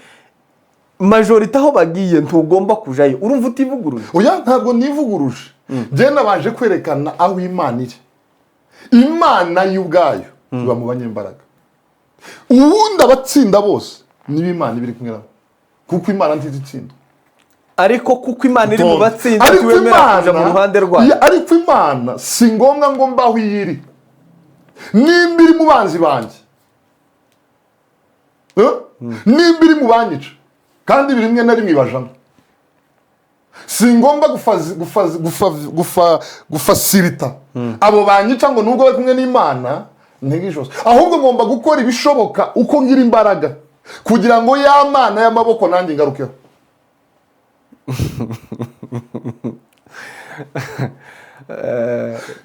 majorite aho bagiye ntugomba kujayo. Urumva utivuguruje? Oya ntabwo nivuguruje. Je nabanje kwerekana aho Imana iri. Imana y'ubwayo iba mu banyembaraga. Ubundi abatsinda bose niba Imana ibiri kumwe nabo kuko Imana ntizitsinda. Ariko kuko Imana iri mu batsinda tuwemera kuja mu ruhande rwayo. Ariko Imana si ngombwa ngo mbaho iri. Nimba iri mu banzi banje nimba iri mu banyica kandi biri rimwe na rimwe ibajamo, si ngombwa gufasirita abo banyica ngo nubwo bari kumwe n'Imana ntege ijose, ahubwo ngomba gukora ibishoboka uko ngira imbaraga kugira ngo ya Mana y'amaboko nanjye ngarukeho.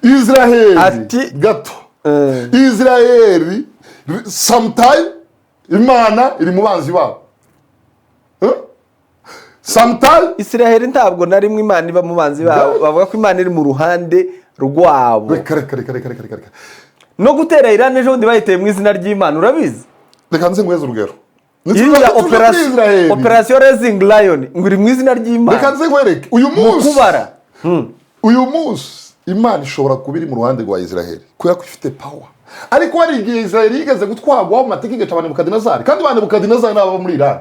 Israeli gato Israeli sometime Imana iri mu banzi babo. Sometime Israeli ntabwo na rimwe Imana iba mu banzi babo, bavuga ko Imana iri mu ruhande rwabo. Reka no gutera Iran ejo ndi bayiteye mu izina ry'Imana urabizi? Reka nze ngweze urugero. Iriya operation Raising Lion ngo iri mu izina ry'Imana. Reka nze nkwereke uyu munsi Imana ishobora kuba iri mu ruhande rwa Israeli kubera ko ifite power. Ariko hari igihe Israeli yigeze gutwagwa mu mateka igaca Nebukadinezari, kandi Nebukadinezari n'abo muri Iran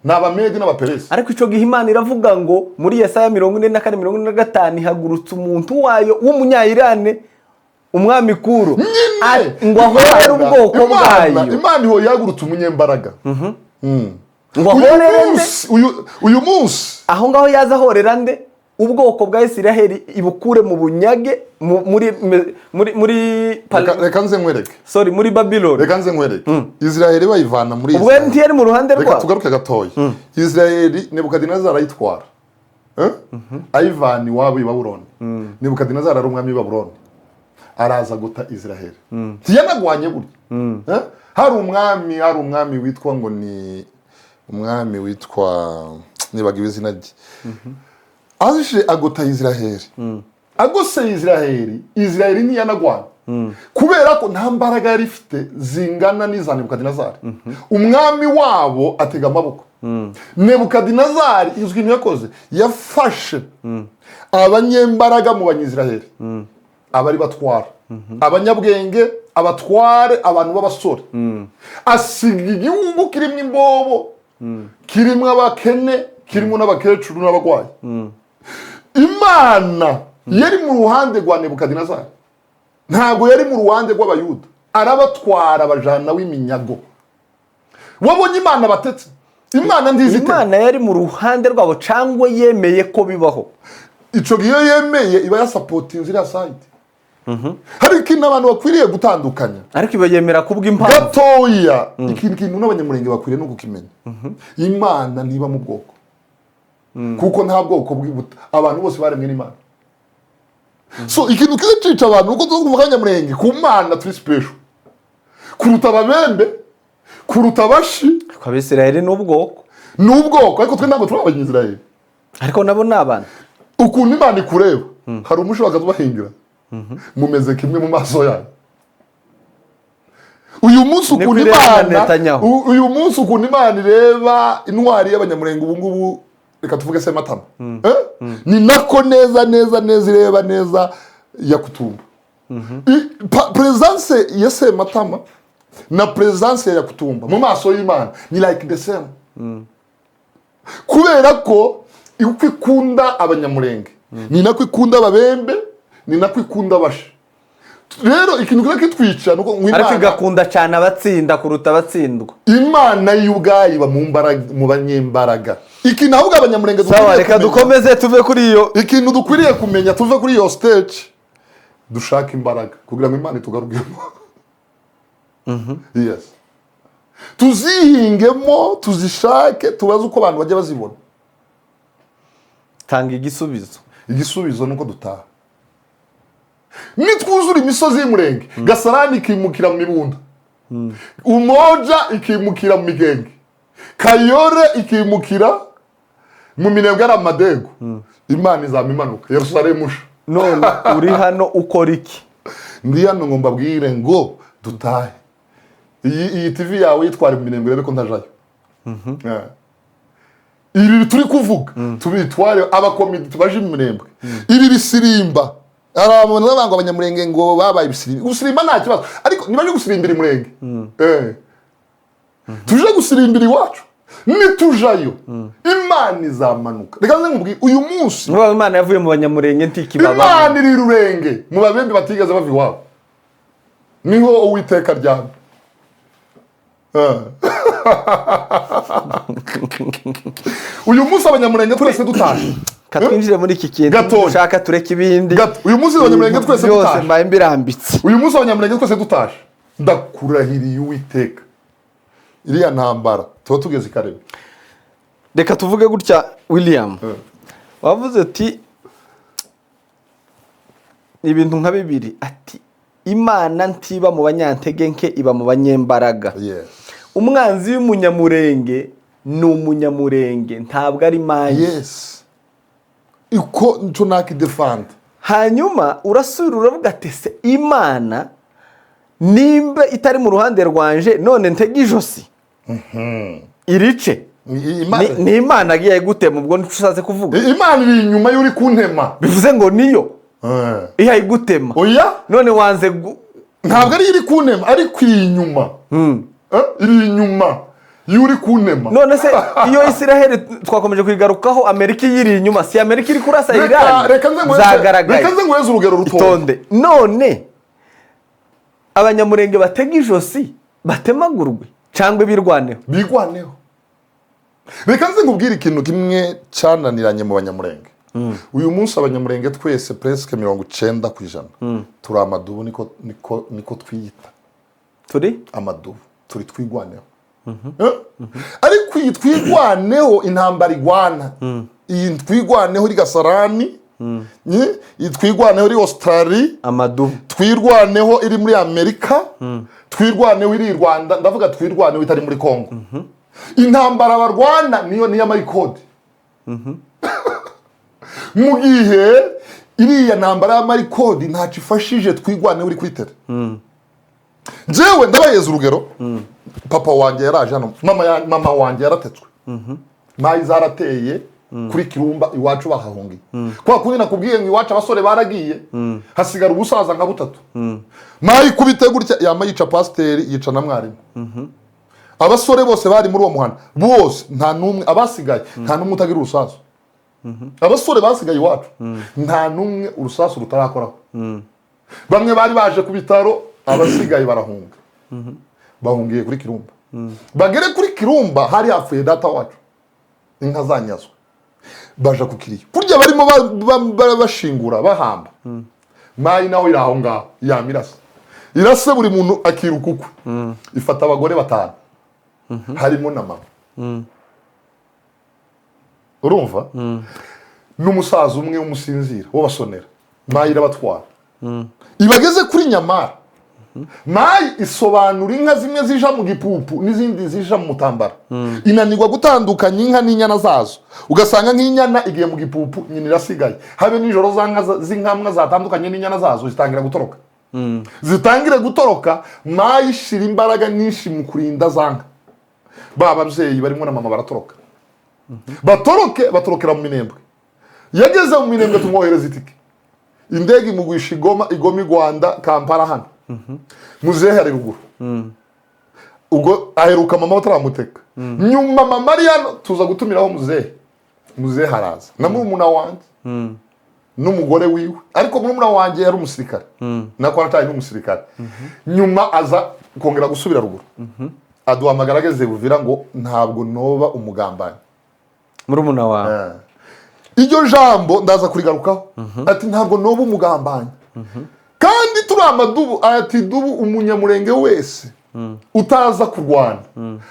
n'Abamedi n'Abaperesi. Ariko ico gihe Imana iravuga ngo muri Yesaya 44:45 ihagurutse umuntu wayo w'umunya-Irane umwami kuru ngo ahorere ubwoko bwayo. Imana iho yagurutse umunyembaraga. Ngo ahorere uyu munsi aho ngaho yaza ahorera nde ubwoko bwa Isiraheli ibukure mu bunyage muri reka nze nkwereke muri Babylon. Reka nze nkwereke Israeli bayivana muri Israeli. Ubwo ntiyari mu ruhande rwa. Reka tugaruke gatoya. Israeli Nebukadinezari ayitwara ayivana iwabo i Babuloni. Nebukadinezari ari umwami w'i Babuloni araza guta Israeli. Tiyanagwanye burya hari umwami witwa ngo ni umwami witwa nibagiwe izina rye aje agota Israheli agose Israheli ntiyanagwana kubera ko nta mbaraga yari ifite zingana n'iza Nebukadinezari umwami wabo atega amaboko Nebukadinezari izwi ntiyakoze yafashe abanyembaraga mu banyisiraheli abari batwara abanyabwenge abatware abantu b'abasore asiga igihugu kirimo imbobo kirimo abakene kirimo n'abakecuru n'abagwayi Imana yari mu ruhande rwa Nebukadinezari ntabwo yari mu ruhande rw'abayuda arabatwara abajana w'iminyago wabonye Imana batetse Imana ndizite Imana yari mu ruhande rwabo cyangwa yemeye ko bibaho ico gihe yemeye iba yasapotinze iriya side hari ikintu abantu bakwiriye gutandukanya ariko iba yemera kubw'impamvu gatoya ikintu n'abanyamurenge bakwiriye no kukimenya Imana ntiba mu bwoko kuko nta bwoko bw'ibuta abantu bose baremwe n'Imana so ikintu kize cica abantu uko tuvuga abanyamurenge ku Mana turi special kuruta ababembe kuruta abashi kw'Abisirayeli n'ubwoko ariko twe ntabwo turi abanyisirayeli ariko nabo ni abantu ukuntu Imana ikureba hari umushi bakazubahingira mumeze kimwe mu maso yayo uyu munsi ukuntu Imana ireba intwari y'abanyamurenge ubu ngubu reka tuvuge Sematama ni nako neza ireba neza ya Kutumba presence ya Sematama na presence ya Kutumba mu maso y'Imana ni like the same kubera ko uko ikunda abanyamurenge ni nako ikunda ababembe ni nako ikunda abashi rero ikintu kiza kitwica nuko ariko igakunda cyane abatsinda kuruta abatsindwa Imana y'ubwayi iba mu banyembaraga ikintu ahubwo abanyamurenge sawa reka dukomeze tuve kuri iyo ikintu dukwiriye kumenya tuve kuri iyo stage dushaka imbaraga kugira ngo Imana itugarugemo yes tuzihingemo tuzishake tubaze uko abantu bajya bazibona tanga igisubizo nuko dutaha nitwuzura imisozi y'umurenge Gasarani ikimukira mu Mibunda Umoja ikimukira mu Migenge Kayore ikimukira mu Minembwe n'Amadego Imana izamimanuka Yerusalemu none uri hano ukora iki ndi hano ngo mbabwire ngo dutahe iyi TV yawe yitwara mu Minembwe rebe ko ndajayo ibi turi kuvuga tubitware abakomite tubaje mu Minembwe ibi bisirimba abantu n'abango abanyamurenge ngo babaye gusirimba nta kibazo ariko nibaje gusirimbira imurenge tuje gusirimbira iwacu nitujayo Imana izamanuka reka nze nkubwire uyu munsi Imana yavuye mu banyamurenge ntikibaba Imana iri rurenge mu babembe batigeze bava iwabo niho Uwiteka ryamye uyu munsi abanyamurenge twese dutaje katwinjire muri iki kintu ushaka tureke ibindi uyu munsi abanyamurenge twese dutaje byose mbaye mbirambitse uyu munsi abanyamurenge twese dutaje ndakurahiriye Uwiteka iriya ntambara tuba tugeze ikarebe reka tuvuge gutya William wavuze ati ibintu nka bibiri ati Imana ntiba mu banyantege nke iba mu banyembaraga umwanzi w'umunyamurenge ni umunyamurenge ntabwo ari mayi iko nco nakidefanda hanyuma urasubira uravuga ati se Imana nimba itari mu ruhande rwanje none ntege ijosi irice ni Imana agiye gutema ubwo ntushatse kuvuga Imana iri inyuma y'uri kuntema bivuze ngo niyo ihaye gutema oya none wanze ntabwo ari iri kuntema ariko iri inyuma iri inyuma y'uri kuntema none se iyo Isiraheli twakomeje kwigarukaho Amerika iri inyuma si Amerika iri kurasa Iran zagaragaye reka nze nguheze urugero rutonde none abanyamurenge batega ijosi batemagurwe cyangwa bigwaneho reka nze nkubwire ikintu kimwe cyananiranye mu banyamurenge uyu munsi abanyamurenge twese presque 90% turi amadubu niko twiyita turi amadubu turi twigwaneho ariko iyi twigwaneho intambara igwana iyi twigwaneho iri Gasarani iyi twigwaneho iri Australia amadubu twirwaneho iri muri Amerika twirwaneho iri Rwanda ndavuga twirwaneho itari muri Congo intambara barwana niyo y'amarikodi. Mu gihe iriya ntambara y'amarikodi ntacyo ifashije twigwane uri kuri tere. Jewe ndabayeza urugero, papa wanjye yaraje hano, mama wanjye yaratetswe. Mayi zarateye kuri Kirumba iwacu bahahungiye. Kwa kundi nakubwiye ngo iwacu abasore baragiye, hasigara ubusaza nka butatu. Mayi kubite gutya yama yica pasiteri, yica na mwarimu. Abasore bose bari muri uwo muhanda, bose nta numwe abasigaye, nta numwe utagira urusasu. Abasore basigaye iwacu, nta numwe urusasu rutarakoraho. Bamwe bari baje ku bitaro, abasigaye barahunga. Bahungiye kuri Kirumba. Bagere kuri Kirumba hari hafuye data wacu. Inka zanyazwe. Baje kukiriye. Kurya barimo bashingura bahamba. Mayi nawe iraho ngaho yamirasa. Irase buri muntu akiruka ukwe. Ifata abagore batanu. Harimo na mama. Urumva? N'umusaza umwe w'umusinzira w'abasonera. Mayi irabatwara. Ibageze kuri Nyamara. Mayi isobanura inka zimwe zija mu gipupu n'izindi zija mu mutambara. Inanirwa gutandukanya inka n'inyana zazo. Ugasanga nk'inyana igiye mu gipupu nyina irasigaye. Habe nijoro z'inkamwa zatandukanye n'inyana zazo zitangira gutoroka. Zitangire gutoroka, Mayi shira imbaraga nyinshi mu kurinda zanka. Baba abavyeyi barimo na mama baratoroka. Batorokera mu Minembwe. Yageze mu Minembwe tumwohereza itike. Indege imugwisha igoma Rwanda Kampala hano. Muzehe ari ruguru. Ubwo aheruka mama utaramuteka. Nyuma mama Mariano tuza gutumiraho muzehe. Muzehe haraza. Na murumuna wanjye. N'umugore wiwe. Ariko murumuna wanjye yari umusirikare. Nako arataye n'umusirikare. Nyuma aza kongera gusubira ruguru. Aduhamagara ageze Buvira ngo ntabwo noba umugambanyi. Murumuna wawe. Iryo jambo ndaza kurigarukaho. Ati ntabwo noba umugambanyi. Kandi turi amadubu, ati dubu umunyamurenge wese utaza kurwana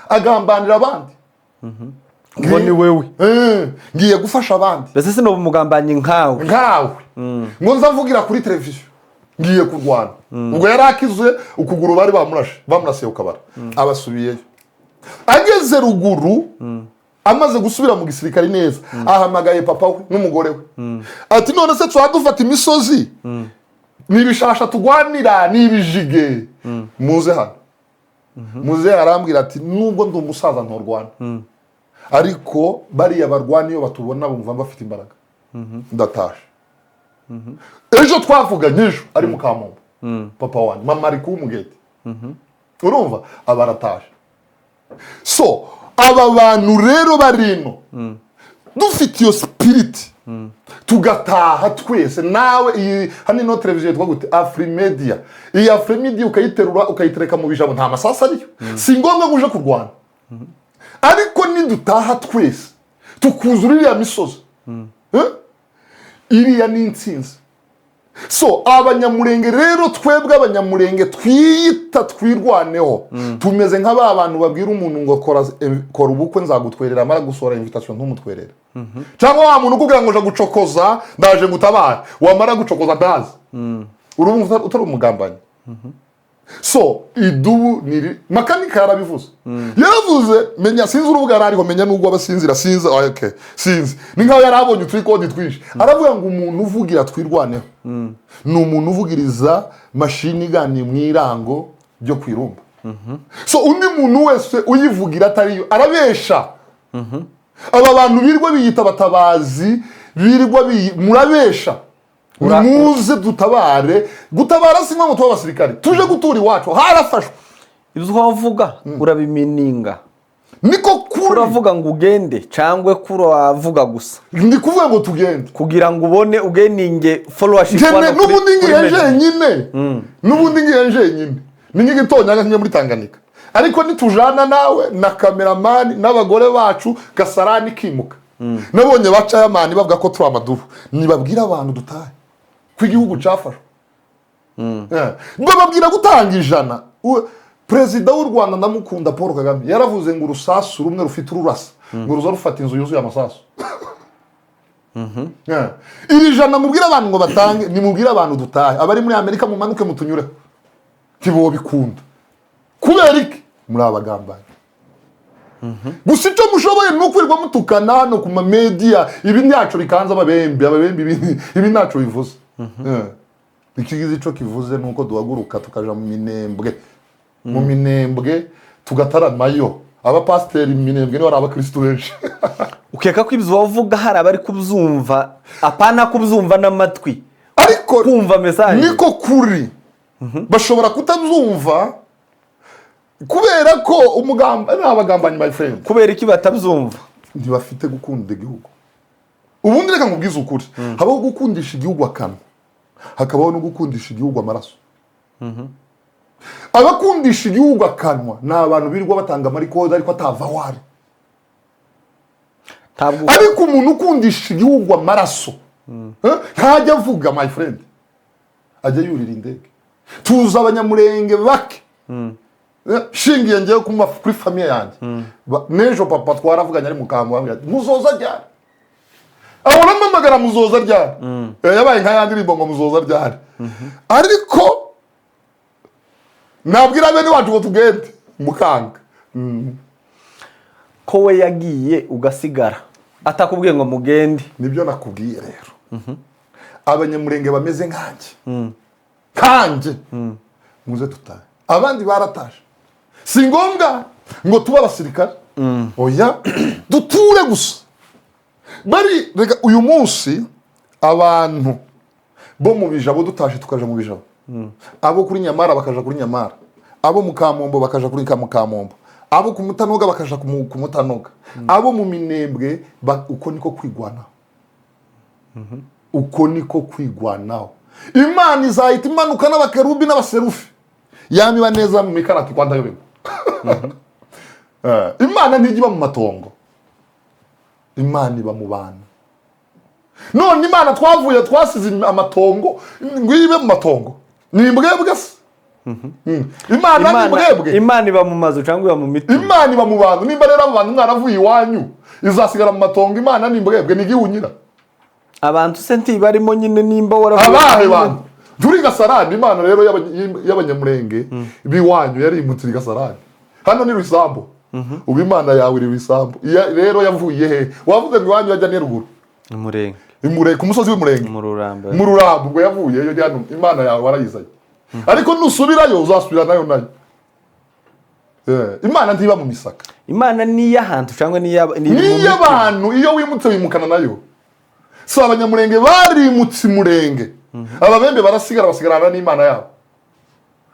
agambanira abandi. Ngo ni wewe. Ngiye gufasha abandi. Bese sino umugambanyi nkawe. Ngo nzavugira kuri televiziyo. Ngiye kurwana. Ubwo yarakizwe ukuguru bari bamurashe ukabara. Abasubiyeyo. Ageze ruguru amaze gusubira mu gisirikare neza, ahamagaye papa we n'umugore we. Ati none se twadufata imisozi. Nibishasha tugwanira nibijige. Muze hano. Muze arambwira ati nubwo ndi umusaza ntorwana. Ariko bariya barwana iyo batubona bumva bafite imbaraga. Ndatashe. Ejo twavuganye ejo ari mu Kamombo. Papa wanjye mama ari ku mugeti. Urumva abaratashe. So aba bantu rero barino dufite iyo spirit tugataha twese nawe iyi hani no televiziyo twagute Afrimedia. Iyi Afrimedia ukayiterura ukayitereka mu bijabo nta masasa ariyo. Si ngombwa guje kurwana. Ariko nidutaha twese tukuzurira misozi. Iriya ni intsinzi. So abanyamurenge rero twebwe abanyamurenge twiyita twirwaneho. Tumeze nk'aba bantu babwira umuntu ngo kora ubukwe nzagutwerera amara gusora invitation ntumutwerera. Cyangwa wa muntu kugira ngo gucokoza ndaje gutabara wamara gucokoza ndazi. Urumva utari umugambanyi. So idubu niri makanika yarabivuze. Yaravuze menya sinzi urubuga ariko menya nubwo abasinzira sinzi okay sinzi. Ni nkaho yarabonye turi kodi twishi. Aravuga ngo umuntu uvugira twirwaneho. Ni umuntu uvugiriza mashini gani mwirango byo kwirumba. So undi muntu wese uyivugira atari arabesha. Aba bantu birwa biyita batabazi birwa murabesha. Muze dutabare gutabara simwe mu tw'abasirikare tuje gutura iwacu harafashwe. Ibyo twavuga urabimininga. Niko kuri uravuga ngo ugende cyangwe kuravuga gusa. Ndi kuvuga ngo tugende kugira ngo ubone ugeninge followership wana kuri. N'ubundi ngiye nyine. N'ubundi ngiye nyine. Ni ngitonya nka muri Tanganyika. Ariko nitujana nawe na cameraman n'abagore bacu Gasarani kimuka. Nabonye baca yamani bavuga ko turi amadubu. Nibabwira abantu dutahe. Kw'igihugu cyafashwe. Bababwira gutanga ijana. Perezida w'u Rwanda ndamukunda Paul Kagame yaravuze ngo urusasu rumwe rufite ururasa ngo ruza rufata inzu yuzuye amasasu. Iri jana mubwira abantu ngo batange nimubwira abantu dutahe abari muri Amerika mu manuke mutunyure tibo bikunda kubera iki muri abagambanye. gusa icyo mushoboye ni ukwirirwa mutukana hano ku mamedia ibi ntacyo bikanze ababembe ibi ntacyo bivuze. Ikigize icyo kivuze ni uko duhaguruka tukaja mu minembwe tugataramayo. Abapasiteri mu minembwe ni bari abakristo benshi. Ukeka ko ibyo wavuga hari abari kubyumva apana kubyumva n'amatwi ariko kumva message niko kuri bashobora kutabyumva kubera ko umugamba n'abagambanyi my friend kubera iki batabyumva ntibafite gukunda igihugu. Ubundi reka nkubwize ukuri habaho gukundisha igihugu akanwa hakabaho no gukundisha igihugu amaraso. Abakundisha igihugu akanwa ni abantu birirwa batanga amarikode ariko atava wari. Ariko umuntu ukundisha igihugu amaraso ntajya avuga my friend ajya yurira indege. Tuza abanyamurenge bake shingiye ngiye kuri famille yanjye nejo papa twaravuganye ari mukambwe muzoza ryari abona mpamagara muzoza ryari yabaye nka yandi ndirimbo ngo muzoza ryari ariko nabwira bene wacu ngo tugende mukanga ko we yagiye ugasigara atakubwiye ngo mugende. Nibyo nakubwiye rero abanyamurenge bameze kanje muze tutahe abandi baratashe si ngombwa ngo tuba abasirikare oya duture gusa bari reka uyu munsi abantu bo mu bijabo dutashe tukaja mu bijabo abo kuri Nyamara bakaja kuri Nyamara abo mu Kamombo bakaja kuri Kamombo abo ku Mutanoga bakaja ku Mutanoga abo mu Minembwe uko niko kwigwanaho uko niko kwigwanaho. Imana izahita imanuka n'abakerubi n'abaserufi yamiba neza mu mikarati Rwanda yo. Imana ntigiba mu matongo, Imana iba mu bantu. None Imana twavuye twasize amatongo ngwibe mu matongo ni imbwebwe se. Imana ni imbwebwe. Imana iba mu mazu cyangwa iba mu miti. Imana iba mu bantu. Nimba rero abantu mwaravuye iwanyu izasigara mu matongo. Imana ni imbwebwe ni gihunyira. Abantu senti barimo nyine nimba waravuye abahe bantu turi Gasarani. Imana rero y'abanyamurenge biwanyu yari imutiri Gasarani hano ni Rusambo. Ubu Imana yawe iri Rusambo rero yavuye he wavuze ngo iwanyu yajya ne ruguru imurenge ku musozi w'imurenge mu Rurambo ngo yavuye yo hano. Imana yawe warayizanye ariko nusubirayo uzasubira nayo Imana ntiba mu misaka. Imana ni y'ahantu cyangwa ni y'abantu. Iyo wimutse wimukana nayo. So abanyamurenge barimutse murenge ababembe barasigara basigarana n'Imana yabo.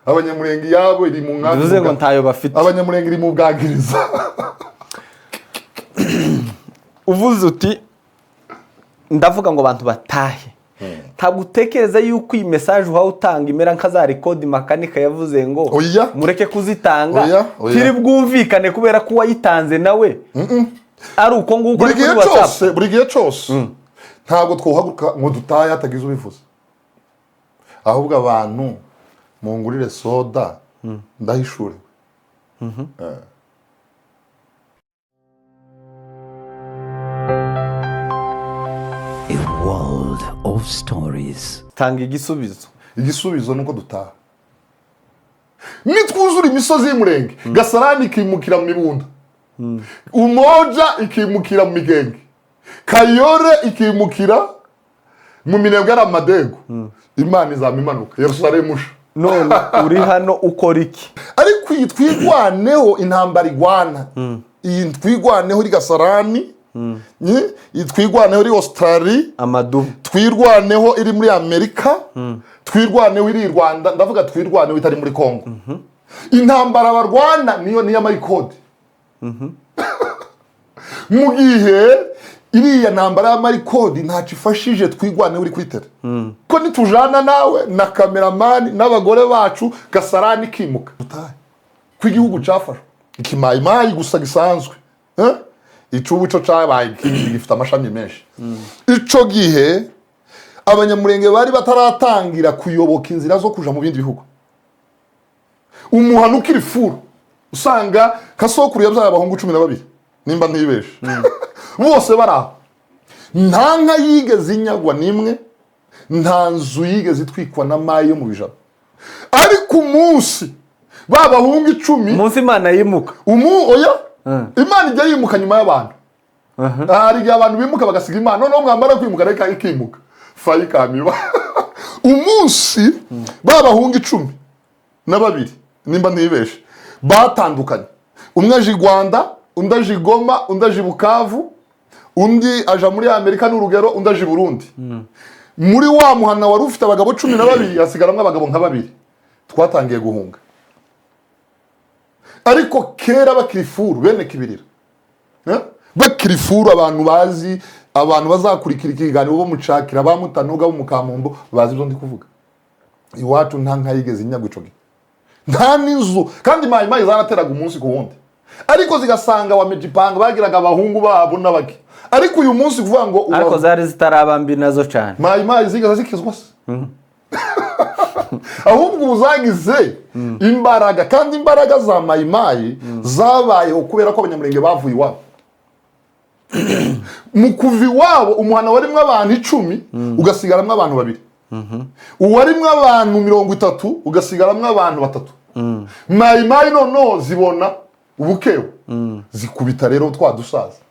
Abanyamurenge yabo iri mu ngabo bivuze ngo ntayo bafite. Abanyamurenge iri mu bwagiriza. Uvuze uti ndavuga ngo abantu batahe ntabwo utekereza yuko iyi message uhawe utanga imera nka za record makanika yavuze ngo mureke kuzitanga kiri bwumvikane kubera ko wayitanze nawe ari uko nguko kuri WhatsApp buri gihe cyose ntabwo twohaguruka ngo dutahe hatagize ubivuze ahubwo abantu mungurire soda ndahishure. A world of stories. Tanga igisubizo. Igisubizo nuko dutaha. Nitwuzura imisozi y'Umurenge, Gasarani ikimukira mu Mibunda. Umoja ikimukira mu Migenge. Kayore ikimukira mu Minembwe y'Amadego. Imana izamimanuka Yerusalemu. None uri hano ukora iki? Ariko yitwigwaneho intambara igwana. Iyi twigwaneho ri Gasarani. Twirwaneho iri Australia amadu twirwaneho iri muri Amerika twirwaneho iri Rwanda ndavuga twirwaneho itari muri Kongo. Intambara barwana niyo y'amarikode mu gihe iriya ntambara y'amarikode ntacu ifashije twirwaneho uri kwitera ko nitujana nawe na cameraman n'abagore bacu Gasarani kimuka kw'igihugu cafashwe ikimayimayi gusa gisanzwe icubu cyo cabaye gifite amashami menshi. Ico gihe abanyamurenge bari bataratangira kuyoboka inzira zo kuja mu bindi bihugu. Umuhano ukiri furu usanga kasokuru yabyara abahungu 12 nimba ntibeshe bose baraho nta nka yigeze inyagwa nimwe nta nzu yigeze itwikwa na mayi yo mu bijabo. Ariko umunsi babahungu 10 umunsi Imana yimuka oya imana ijya yimuka nyuma y'abantu. Hari igihe abantu bimuka bagasiga imana, noneho mwamara kwimuka reka ikimuka fayikamiba. Umunsi babahunga 12 nimba ntibeshe batandukanye, umwe aje i Rwanda, undi aje i Goma, undi aje i Bukavu, undi aja muri Amerika n'urugero, undi aje i Burundi. Muri wa muhana wari ufite abagabo 12 hasigaramwe abagabo nka 2 twatangiye guhunga. Ariko kera bakirifuru bene kibirira, bakirifuru abantu bazi, abantu bazakurikira ikiganiro bo mucakira bamutanoga bo mukamombo bazi ibyo ndi kuvuga. Iwacu nta nkayigeze inyagwa ico gihe, nta n'inzu, kandi mayimayi zarateraga umunsi ku wundi, ariko zigasanga wa Mejipanga bagiraga abahungu babo n'abaki. Ariko uyu munsi kuvuga ngo ariko zari zitarabambi nazo cyane mayimayi zigaza zikizwa se. Ahubwo uzagize imbaraga, kandi imbaraga za mayimayi zabayeho kubera ko abanyamurenge bavuye iwabo. Mu kuva iwabo umuhana warimwe abantu 10 ugasigaramwe abantu 2, uwarimwe abantu 30 ugasigaramwe abantu 3. Mayimayi noneho zibona ubukewe zikubita rero twa dusaza.